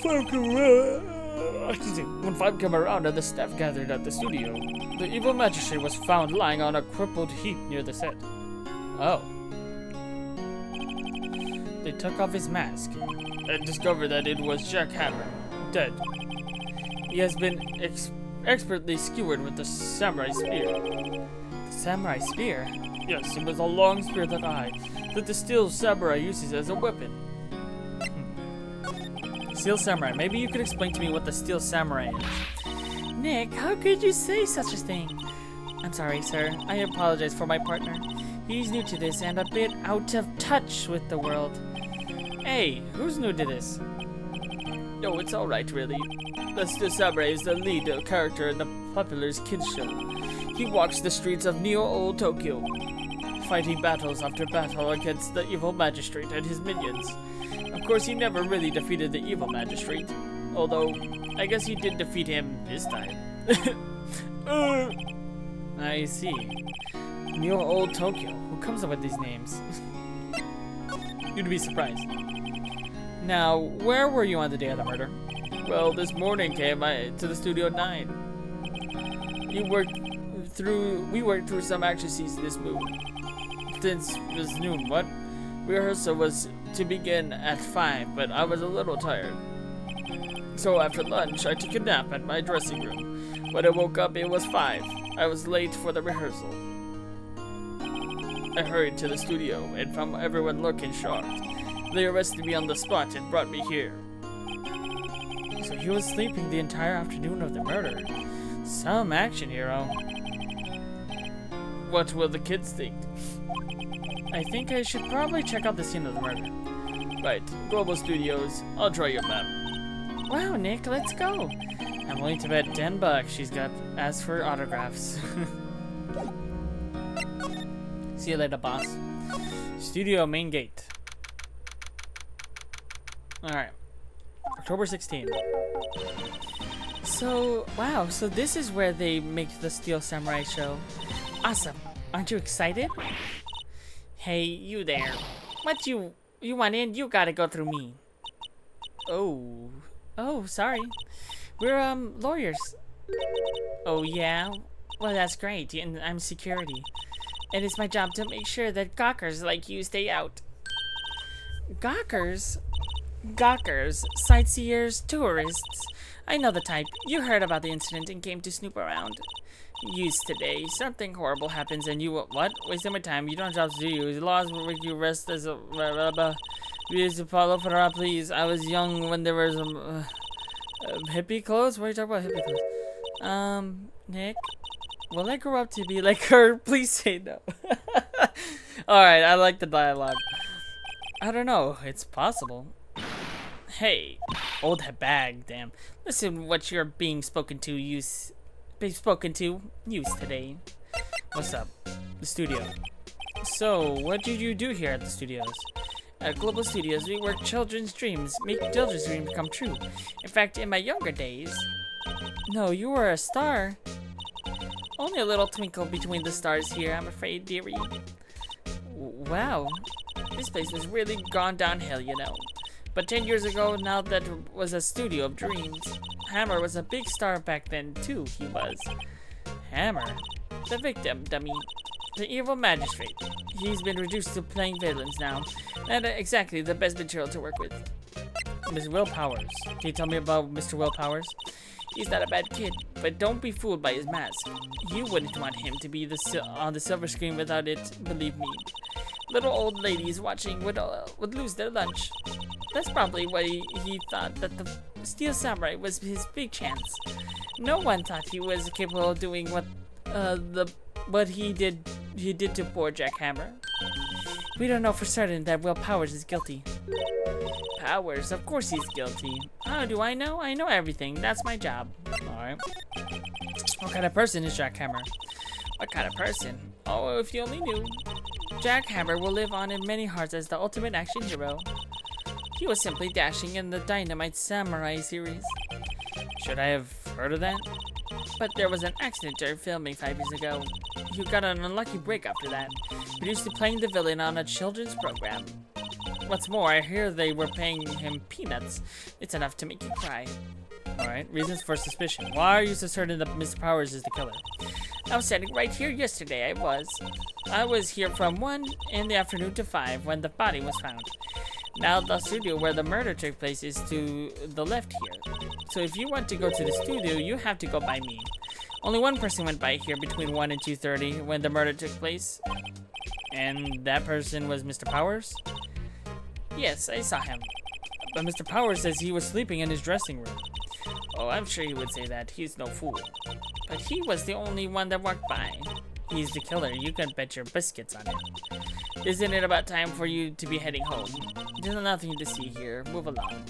5 came around and the staff gathered at the studio, the evil magistrate was found lying on a crumpled heap near the set. Oh. They took off his mask and discovered that it was Jack Hammer, dead. He has been expertly skewered with the samurai spear. The samurai spear? Yes, it was a long spear that the Steel Samurai uses as a weapon. Steel Samurai. Maybe you could explain to me what the Steel Samurai is. Nick, how could you say such a thing? I'm sorry, sir. I apologize for my partner. He's new to this and a bit out of touch with the world. Hey, who's new to this? No, it's alright, really. The Steel Samurai is the lead character in the popular kids show. He walks the streets of Neo-Old Tokyo, fighting battles after battle against the evil magistrate and his minions. Of course, he never really defeated the evil magistrate, although I guess he did defeat him this time. I see. Neo-Old Tokyo. Who comes up with these names? You'd be surprised. Now, where were you on the day of the murder? Well, this morning came to the studio at 9. We worked through some action scenes this since this noon. What? Rehearsal was to begin at 5, but I was a little tired. So after lunch, I took a nap at my dressing room. When I woke up, it was 5. I was late for the rehearsal. I hurried to the studio and found everyone looking shocked. They arrested me on the spot and brought me here. So he was sleeping the entire afternoon of the murder. Some action hero. What will the kids think? I think I should probably check out the scene of the murder. Right, Global Studios. I'll draw your map. Wow, Nick, let's go. I'm willing to bet $10 she's got asked for autographs. See you later, boss. Studio main gate. Alright. October 16th. So, wow, so this is where they make the Steel Samurai show. Awesome. Aren't you excited? Hey, you there. What you want in? You gotta go through me. Oh, sorry. We're, lawyers. Oh, yeah? Well, that's great, and I'm security. And it's my job to make sure that gawkers like you stay out. Gawkers? Gawkers, sightseers, tourists. I know the type. You heard about the incident and came to snoop around. Used today. Something horrible happens and you what? Wasting my time. You don't have jobs to do. The laws will make you rest as a Please follow for her, please. I was young when there was hippie clothes? What are you talking about, hippie clothes? Nick, will I grow up to be like her? Please say no. Alright, I like the dialogue. I don't know. It's possible. Hey, old bag, damn. Listen what you're being spoken to use today. What's up? The studio. So, what did you do here at the studios? At Global Studios, we work children's dreams, make children's dreams come true. In fact, in my younger days... No, you were a star. Only a little twinkle between the stars here, I'm afraid, dearie. Wow, this place has really gone downhill, you know. But 10 years ago, now that was a studio of dreams. Hammer was a big star back then, too, he was. Hammer? The victim, dummy. The evil magistrate. He's been reduced to playing villains now. Not exactly the best material to work with. Mr. Will Powers. Can you tell me about Mr. Will Powers? He's not a bad kid, but don't be fooled by his mask. You wouldn't want him to be on the silver screen without it, believe me. Little old ladies watching would lose their lunch. That's probably why he thought that the Steel Samurai was his big chance. No one thought he was capable of doing what he did to poor Jack Hammer. We don't know for certain that Will Powers is guilty. Powers, of course he's guilty. How do I know? I know everything. That's my job. Alright. What kind of person is Jack Hammer? What kind of person? Oh, if you only knew. Jack Hammer will live on in many hearts as the ultimate action hero. He was simply dashing in the Dynamite Samurai series. Should I have heard of that? But there was an accident during filming 5 years ago. You got an unlucky break after that. Reduced to playing the villain on a children's program. What's more, I hear they were paying him peanuts. It's enough to make you cry. Alright, reasons for suspicion. Why are you so certain that Mr. Powers is the killer? I was standing right here yesterday, I was here from 1 in the afternoon to 5 when the body was found. Now the studio where the murder took place is to the left here. So if you want to go to the studio, you have to go by me. Only one person went by here between 1 and 2:30 when the murder took place. And that person was Mr. Powers? Yes, I saw him. But Mr. Powers says he was sleeping in his dressing room. Oh, I'm sure he would say that. He's no fool. But he was the only one that walked by. He's the killer. You can bet your biscuits on it. Isn't it about time for you to be heading home? There's nothing to see here. Move along.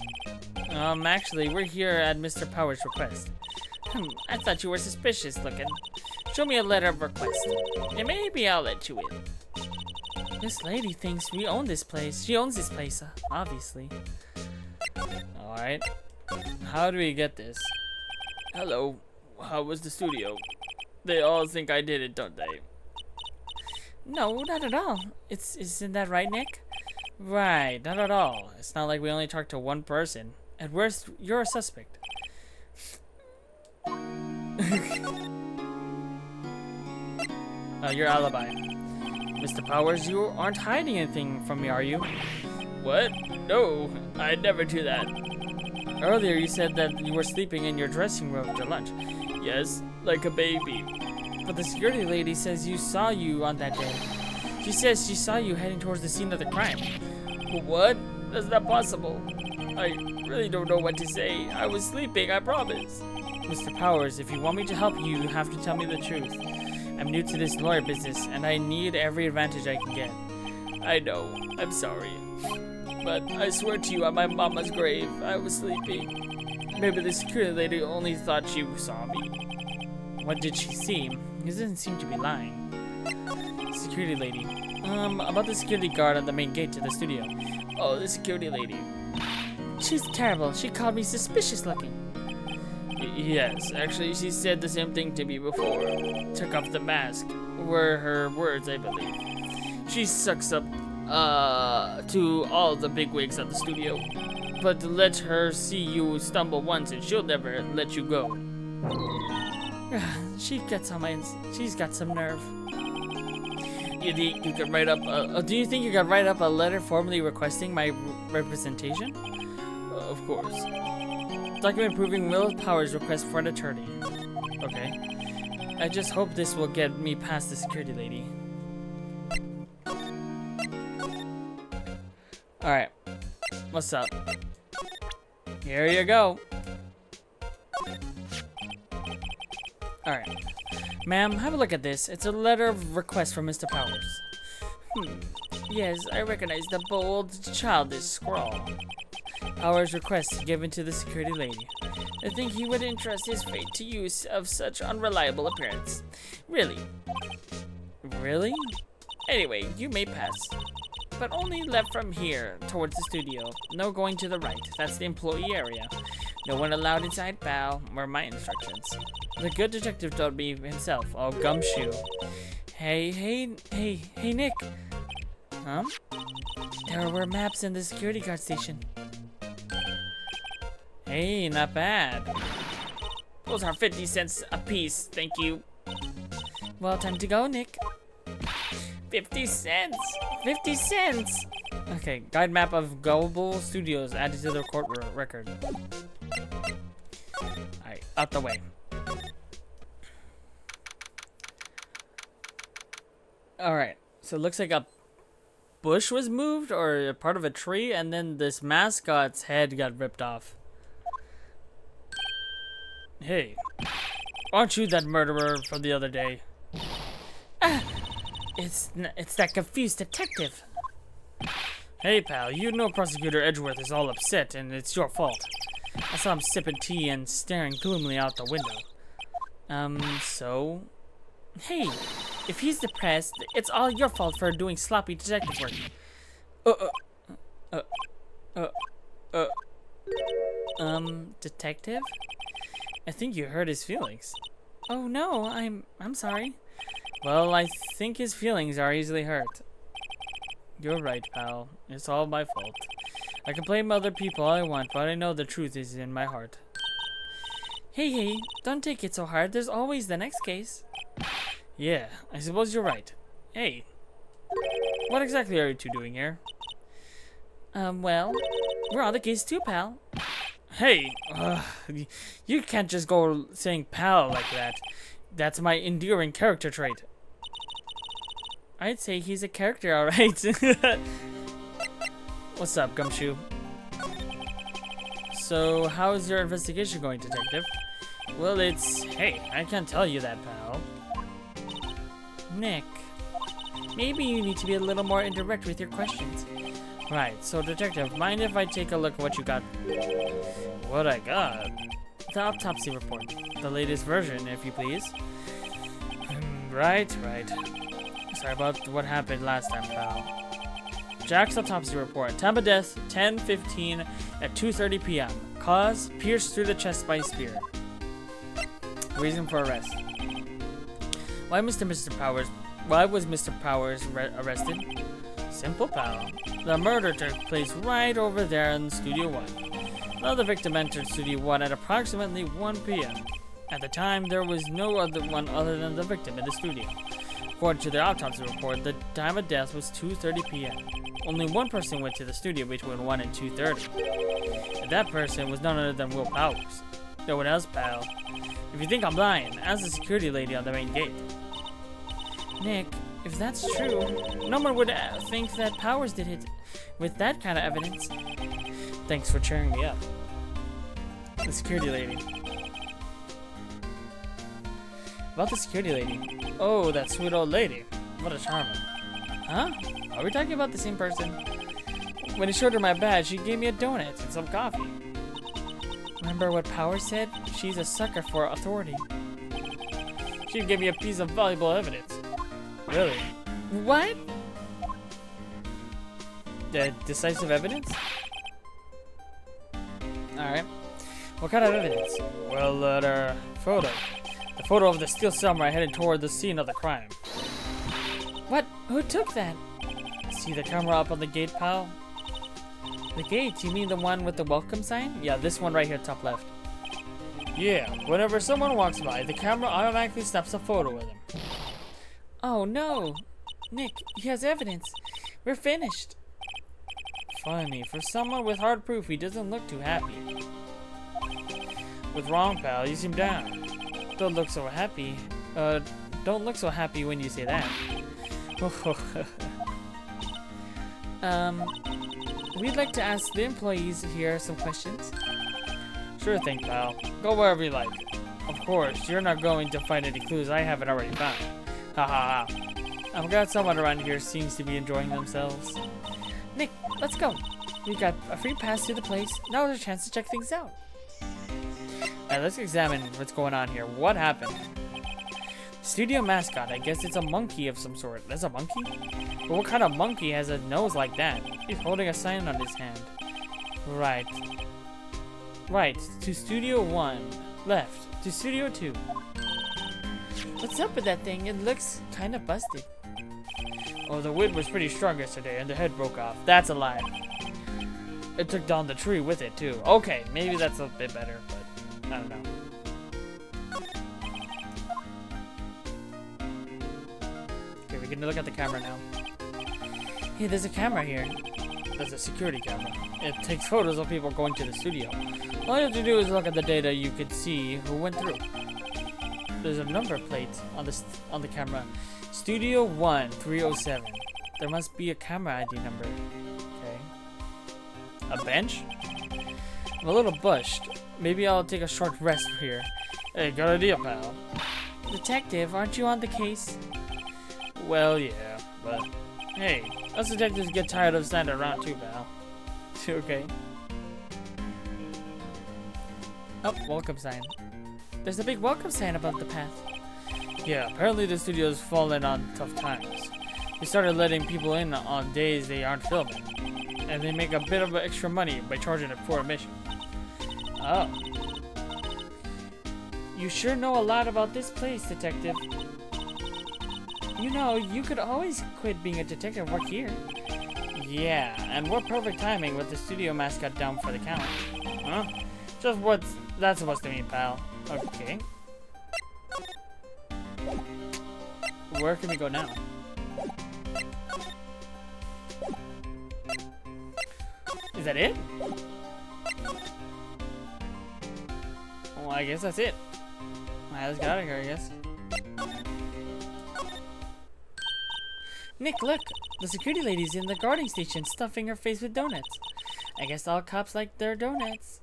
Actually, we're here at Mr. Powers' request. I thought you were suspicious looking. Show me a letter of request. And maybe I'll let you in. This lady thinks we own this place. She owns this place, obviously. Alright. How do we get this? Hello. How was the studio? They all think I did it, don't they? No, not at all. Isn't that right, Nick? Right, not at all. It's not like we only talked to one person. At worst, you're a suspect. Your alibi. Mr. Powers, you aren't hiding anything from me, are you? What? No, I'd never do that. Earlier you said that you were sleeping in your dressing room after lunch. Yes, like a baby. But the security lady says you saw you on that day. She says she saw you heading towards the scene of the crime. What? That's not possible. I really don't know what to say. I was sleeping, I promise. Mr. Powers, if you want me to help you, you have to tell me the truth. I'm new to this lawyer business, and I need every advantage I can get. I know. I'm sorry. But I swear to you, on my mama's grave, I was sleeping. Maybe the security lady only thought she saw me. What did she see? He doesn't seem to be lying. Security lady. About the security guard at the main gate to the studio. Oh, the security lady. She's terrible. She called me suspicious looking. Yes, actually, she said the same thing to me before. Took off the mask. Were her words, I believe. She sucks up to all the bigwigs at the studio. But let her see you stumble once and she'll never let you go. She's got some nerve. You think you could write up do you think you could write up a letter formally requesting my representation? Of course. Document proving Will Powers' request for an attorney. Okay. I just hope this will get me past the security lady. Alright. What's up? Here you go. Alright. Ma'am, have a look at this. It's a letter of request from Mr. Powers. Yes, I recognize the bold, childish scrawl. Powers' request given to the security lady. I think he would entrust his fate to use of such unreliable appearance. Really? Really? Anyway, you may pass. But only left from here, towards the studio. No going to the right. That's the employee area. No one allowed inside, pal. Were my instructions. The good detective told me himself. Oh, gumshoe. Hey, Nick. Huh? There were maps in the security guard station. Hey, not bad. Those are 50 cents a piece, thank you. Well, time to go, Nick. 50 cents! 50 cents! Okay, guide map of Gullible Studios added to the court record. Alright, out the way. Alright, so it looks like a bush was moved or a part of a tree, and then this mascot's head got ripped off. Hey, aren't you that murderer from the other day? Ah, it's that confused detective. Hey pal, you know Prosecutor Edgeworth is all upset and it's your fault. I saw him sipping tea and staring gloomily out the window. So? Hey, if he's depressed, it's all your fault for doing sloppy detective work. Detective? I think you hurt his feelings. Oh no, I'm sorry. Well, I think his feelings are easily hurt. You're right, pal. It's all my fault. I can blame other people all I want, but I know the truth is in my heart. Hey, don't take it so hard. There's always the next case. Yeah, I suppose you're right. Hey, what exactly are you two doing here? Well, we're on the case too, pal. Hey, you can't just go saying pal like that. That's my endearing character trait. I'd say he's a character, alright. What's up, Gumshoe? So, how's your investigation going, detective? Well, hey, I can't tell you that, pal. Nick, maybe you need to be a little more indirect with your questions. Right, so detective, mind if I take a look at what you got? What I got? The autopsy report. The latest version, if you please. Right. Sorry about what happened last time, pal. Jack's autopsy report. Time of death, 10:15 at 2:30 p.m. Cause, pierced through the chest by a spear. Reason for arrest. Why was Mr. Powers arrested? Simple, pal. The murder took place right over there in Studio 1. Now the victim entered Studio 1 at approximately 1 p.m. At the time, there was no other one other than the victim in the studio. According to the autopsy report, the time of death was 2:30 p.m. Only one person went to the studio between 1 and 2:30. And that person was none other than Will Powers. No one else, pal. If you think I'm lying, ask the security lady on the main gate. Nick, if that's true, no one would think that Powers did it with that kind of evidence. Thanks for cheering me up. The security lady. About the security lady. Oh, that sweet old lady. What a charmer. Huh? Are we talking about the same person? When he showed her my badge, she gave me a donut and some coffee. Remember what Powers said? She's a sucker for authority. She gave me a piece of valuable evidence. Really? What? Decisive evidence? Alright. What kind of evidence? Well, the photo. The photo of the steel samurai heading toward the scene of the crime. What? Who took that? See the camera up on the gate, pal? The gate? You mean the one with the welcome sign? Yeah, this one right here, top left. Yeah, whenever someone walks by, the camera automatically snaps a photo of them. Oh no! Nick, he has evidence. We're finished. Funny, for someone with hard proof, he doesn't look too happy. What's wrong, pal? You seem down. Don't look so happy. Don't look so happy when you say that. Um, we'd like to ask the employees here some questions. Sure thing, pal. Go wherever you like. Of course, you're not going to find any clues I haven't already found. Ha ha ha. I'm glad someone around here seems to be enjoying themselves. Nick, let's go. We got a free pass to the place. Now there's a chance to check things out. Alright, let's examine what's going on here. What happened? Studio mascot. I guess it's a monkey of some sort. That's a monkey? But what kind of monkey has a nose like that? He's holding a sign on his hand. Right. Right. To Studio 1. Left. To Studio 2. What's up with that thing? It looks kind of busted. Oh, the wind was pretty strong yesterday and the head broke off. That's a lie. It took down the tree with it too. Okay, maybe that's a bit better, but I don't know. Okay, we can look at the camera now. Hey, there's a camera here. There's a security camera. It takes photos of people going to the studio. All you have to do is look at the data. You can see who went through. There's a number plate on the camera. Studio 1307. There must be a camera ID number. Okay. A bench? I'm a little bushed. Maybe I'll take a short rest here. Hey, good idea, pal. Detective, aren't you on the case? Well, yeah, but hey, us detectives get tired of standing around too, pal. Okay. Oh, welcome sign. There's a big welcome sign above the path. Yeah, apparently the studio's fallen on tough times. They started letting people in on days they aren't filming. And they make a bit of extra money by charging it for admission. Oh. You sure know a lot about this place, detective. You know, you could always quit being a detective and work here. Yeah, and what perfect timing with the studio mascot down for the count. Huh? Just what's that supposed to mean, pal? Okay. Where can we go now? Is that it? Well, I guess that's it. Alright, let's get out of here, I guess. Nick, look! The security lady's in the guarding station stuffing her face with donuts. I guess all cops like their donuts.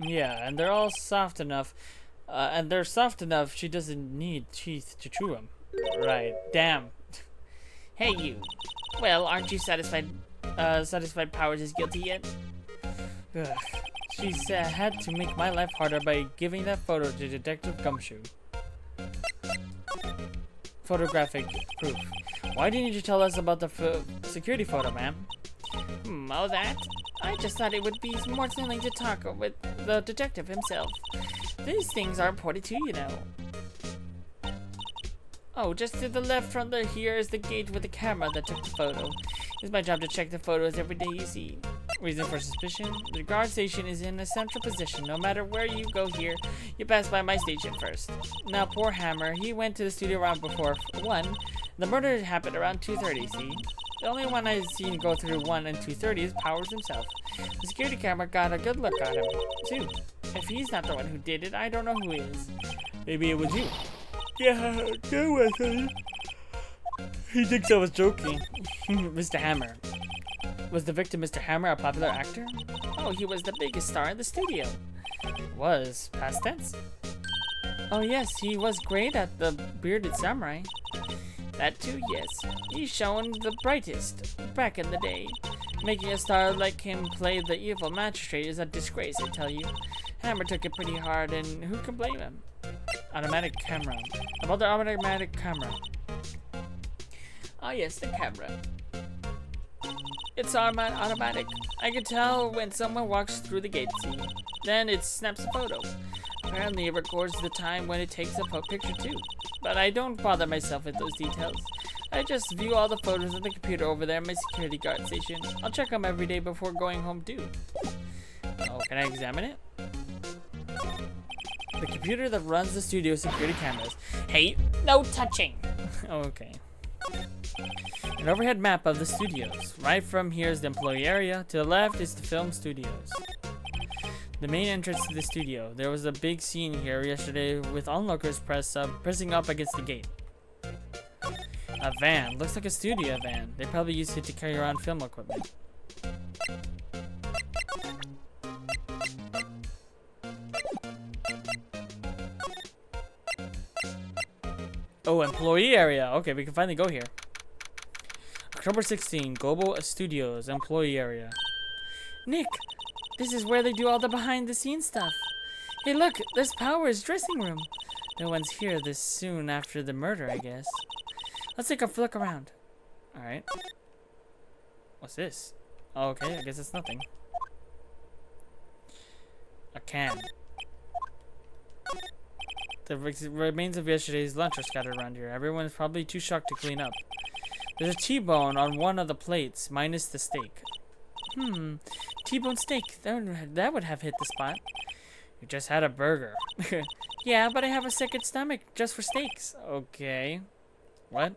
Yeah, and they're all soft enough. She doesn't need teeth to chew them. Right. Damn. Hey, you. Well, aren't you satisfied Powers is guilty yet? Ugh. She's had to make my life harder by giving that photo to Detective Gumshoe. Photographic proof. Why didn't you tell us about the security photo, ma'am? All that? I just thought it would be more thrilling to talk with the detective himself. These things are important too, you know. Oh, just to the left from here is the gate with the camera that took the photo. It's my job to check the photos every day you see. Reason for suspicion? The guard station is in a central position. No matter where you go here, you pass by my station first. Now, poor Hammer, he went to the studio around before 1. The murder happened around 2:30, see? The only one I've seen go through 1 and 2:30 is Powers himself. The security camera got a good look at him, too. If he's not the one who did it, I don't know who is. Maybe it was you. Yeah, go with it. He thinks I was joking. Mr. Hammer. Was the victim Mr. Hammer a popular actor? Oh, he was the biggest star in the studio. Was. Past tense. Oh yes, he was great at the Bearded Samurai. That too, yes. He's shown the brightest back in the day. Making a star like him play the evil magistrate is a disgrace, I tell you. Hammer took it pretty hard, and who can blame him? Automatic camera. About the automatic camera. Ah yes, the camera. It's automatic. I can tell when someone walks through the gate, see? Then it snaps a photo. Apparently it records the time when it takes a picture too. But I don't bother myself with those details. I just view all the photos on the computer over there in my security guard station. I'll check them every day before going home too. Oh, can I examine it? The computer that runs the studio security cameras. Hey, no touching! Okay. An overhead map of the studios. Right from here is the employee area. To the left is the film studios. The main entrance to the studio. There was a big scene here yesterday with onlookers pressing up against the gate. A van. Looks like a studio van. They probably use it to carry around film equipment. Oh, employee area. Okay, we can finally go here. October 16, Global Studios, employee area. Nick, this is where they do all the behind-the-scenes stuff. Hey, look, there's Power's dressing room. No one's here this soon after the murder, I guess. Let's take a look around. Alright. What's this? Oh, okay, I guess it's nothing. A can. The remains of yesterday's lunch are scattered around here. Everyone's probably too shocked to clean up. There's a T-bone on one of the plates, minus the steak. T-bone steak. That would have hit the spot. You just had a burger. Yeah, but I have a second stomach just for steaks. Okay. What?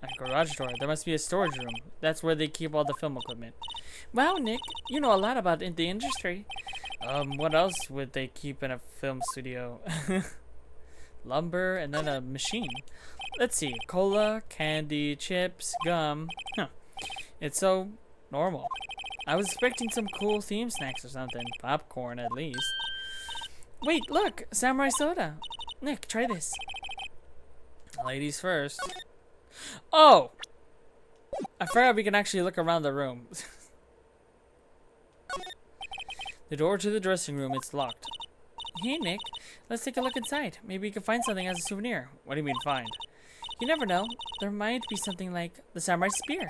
A garage door. There must be a storage room. That's where they keep all the film equipment. Wow, Nick. You know a lot about the industry. What else would they keep in a film studio? Lumber and then a machine. Let's see. Cola, candy, chips, gum. Huh. It's so normal. I was expecting some cool theme snacks or something. Popcorn, at least. Wait, look! Samurai soda! Nick, try this. Ladies first. Oh! I forgot we can actually look around the room. The door to the dressing room, it's locked. Hey, Nick. Let's take a look inside. Maybe we can find something as a souvenir. What do you mean, find? You never know. There might be something like the samurai spear.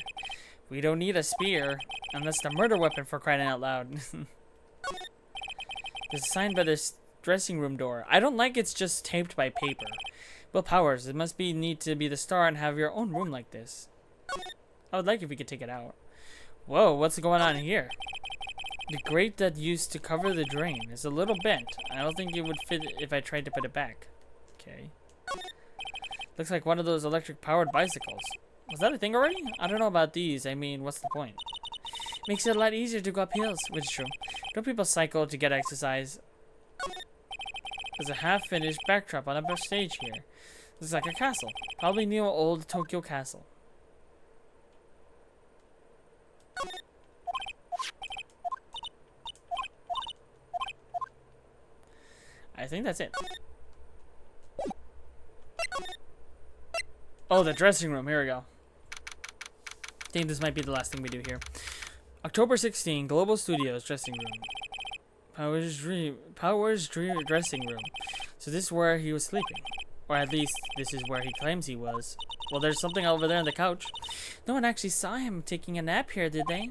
We don't need a spear. And that's the murder weapon, for crying out loud. There's a sign by this dressing room door. I don't like it's just taped by paper. Well, Powers, it must be neat to be the star and have your own room like this. I would like if we could take it out. Whoa, what's going on here? The grate that used to cover the drain is a little bent. I don't think it would fit if I tried to put it back. Okay. Looks like one of those electric powered bicycles. Was that a thing already? I don't know about these. I mean, what's the point? Makes it a lot easier to go up hills, which is true. Don't people cycle to get exercise? There's a half-finished backdrop on the stage here. Looks like a castle. Probably Neo old Tokyo castle. I think that's it. Oh, the dressing room. Here we go. I think this might be the last thing we do here. October 16, Global Studios dressing room. Power's dressing room. So this is where he was sleeping. Or at least, this is where he claims he was. Well, there's something over there on the couch. No one actually saw him taking a nap here, did they?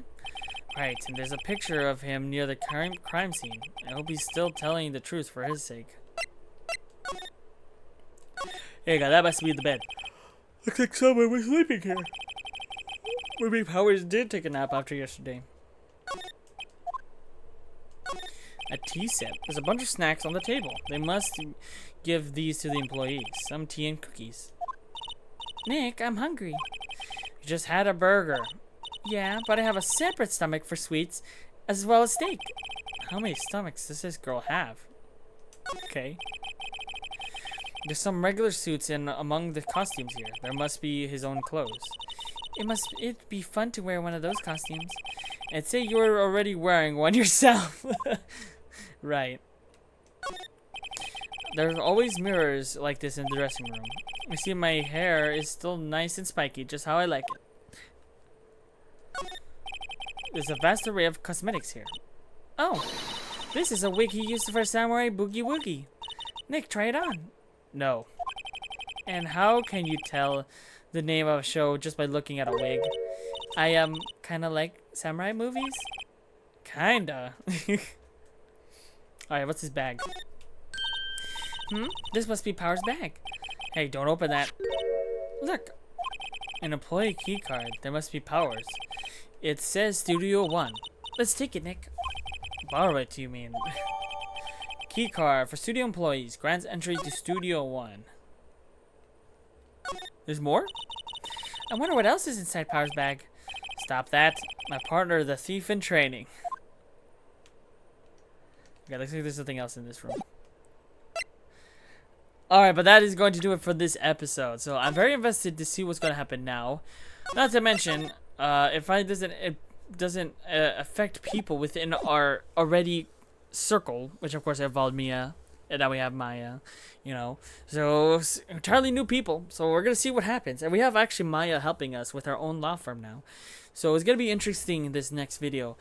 Right, and there's a picture of him near the crime scene. I hope he's still telling the truth for his sake. There you go, that must be the bed. Looks like someone was sleeping here. Maybe Powers did take a nap after yesterday. A tea set. There's a bunch of snacks on the table. They must give these to the employees. Some tea and cookies. Nick, I'm hungry. You just had a burger. Yeah, but I have a separate stomach for sweets, as well as steak. How many stomachs does this girl have? Okay. There's some regular suits in among the costumes here. There must be his own clothes. It'd be fun to wear one of those costumes. And say you're already wearing one yourself. Right. There's always mirrors like this in the dressing room. You see, my hair is still nice and spiky, just how I like it. There's a vast array of cosmetics here. Oh, this is a wig he used for Samurai Boogie Woogie. Nick, try it on. No. And how can you tell the name of a show just by looking at a wig? I kind of like samurai movies. Kinda. Alright, what's his bag? This must be Power's bag. Hey, don't open that. Look. An employee key card. There must be Power's. It says Studio 1. Let's take it, Nick. Borrow it, you mean? Key card for studio employees. Grants entry to Studio 1. There's more? I wonder what else is inside Power's bag. Stop that. My partner, the thief in training. Okay, looks like there's something else in this room. Alright, but that is going to do it for this episode. So I'm very invested to see what's going to happen now. Not to mention, if it doesn't affect people within our already circle, which of course involved Mia, and now we have Maya, you know. So entirely new people. So we're going to see what happens. And we have actually Maya helping us with our own law firm now. So it's going to be interesting in this next video.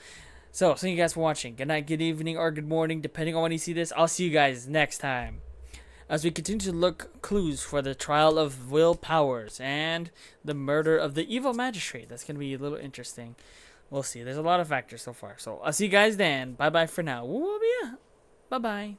So thank you guys for watching. Good night, good evening, or good morning, depending on when you see this. I'll see you guys next time, as we continue to look clues for the trial of Will Powers and the murder of the evil magistrate. That's going to be a little interesting. We'll see. There's a lot of factors so far. So I'll see you guys then. Bye-bye for now. Bye-bye.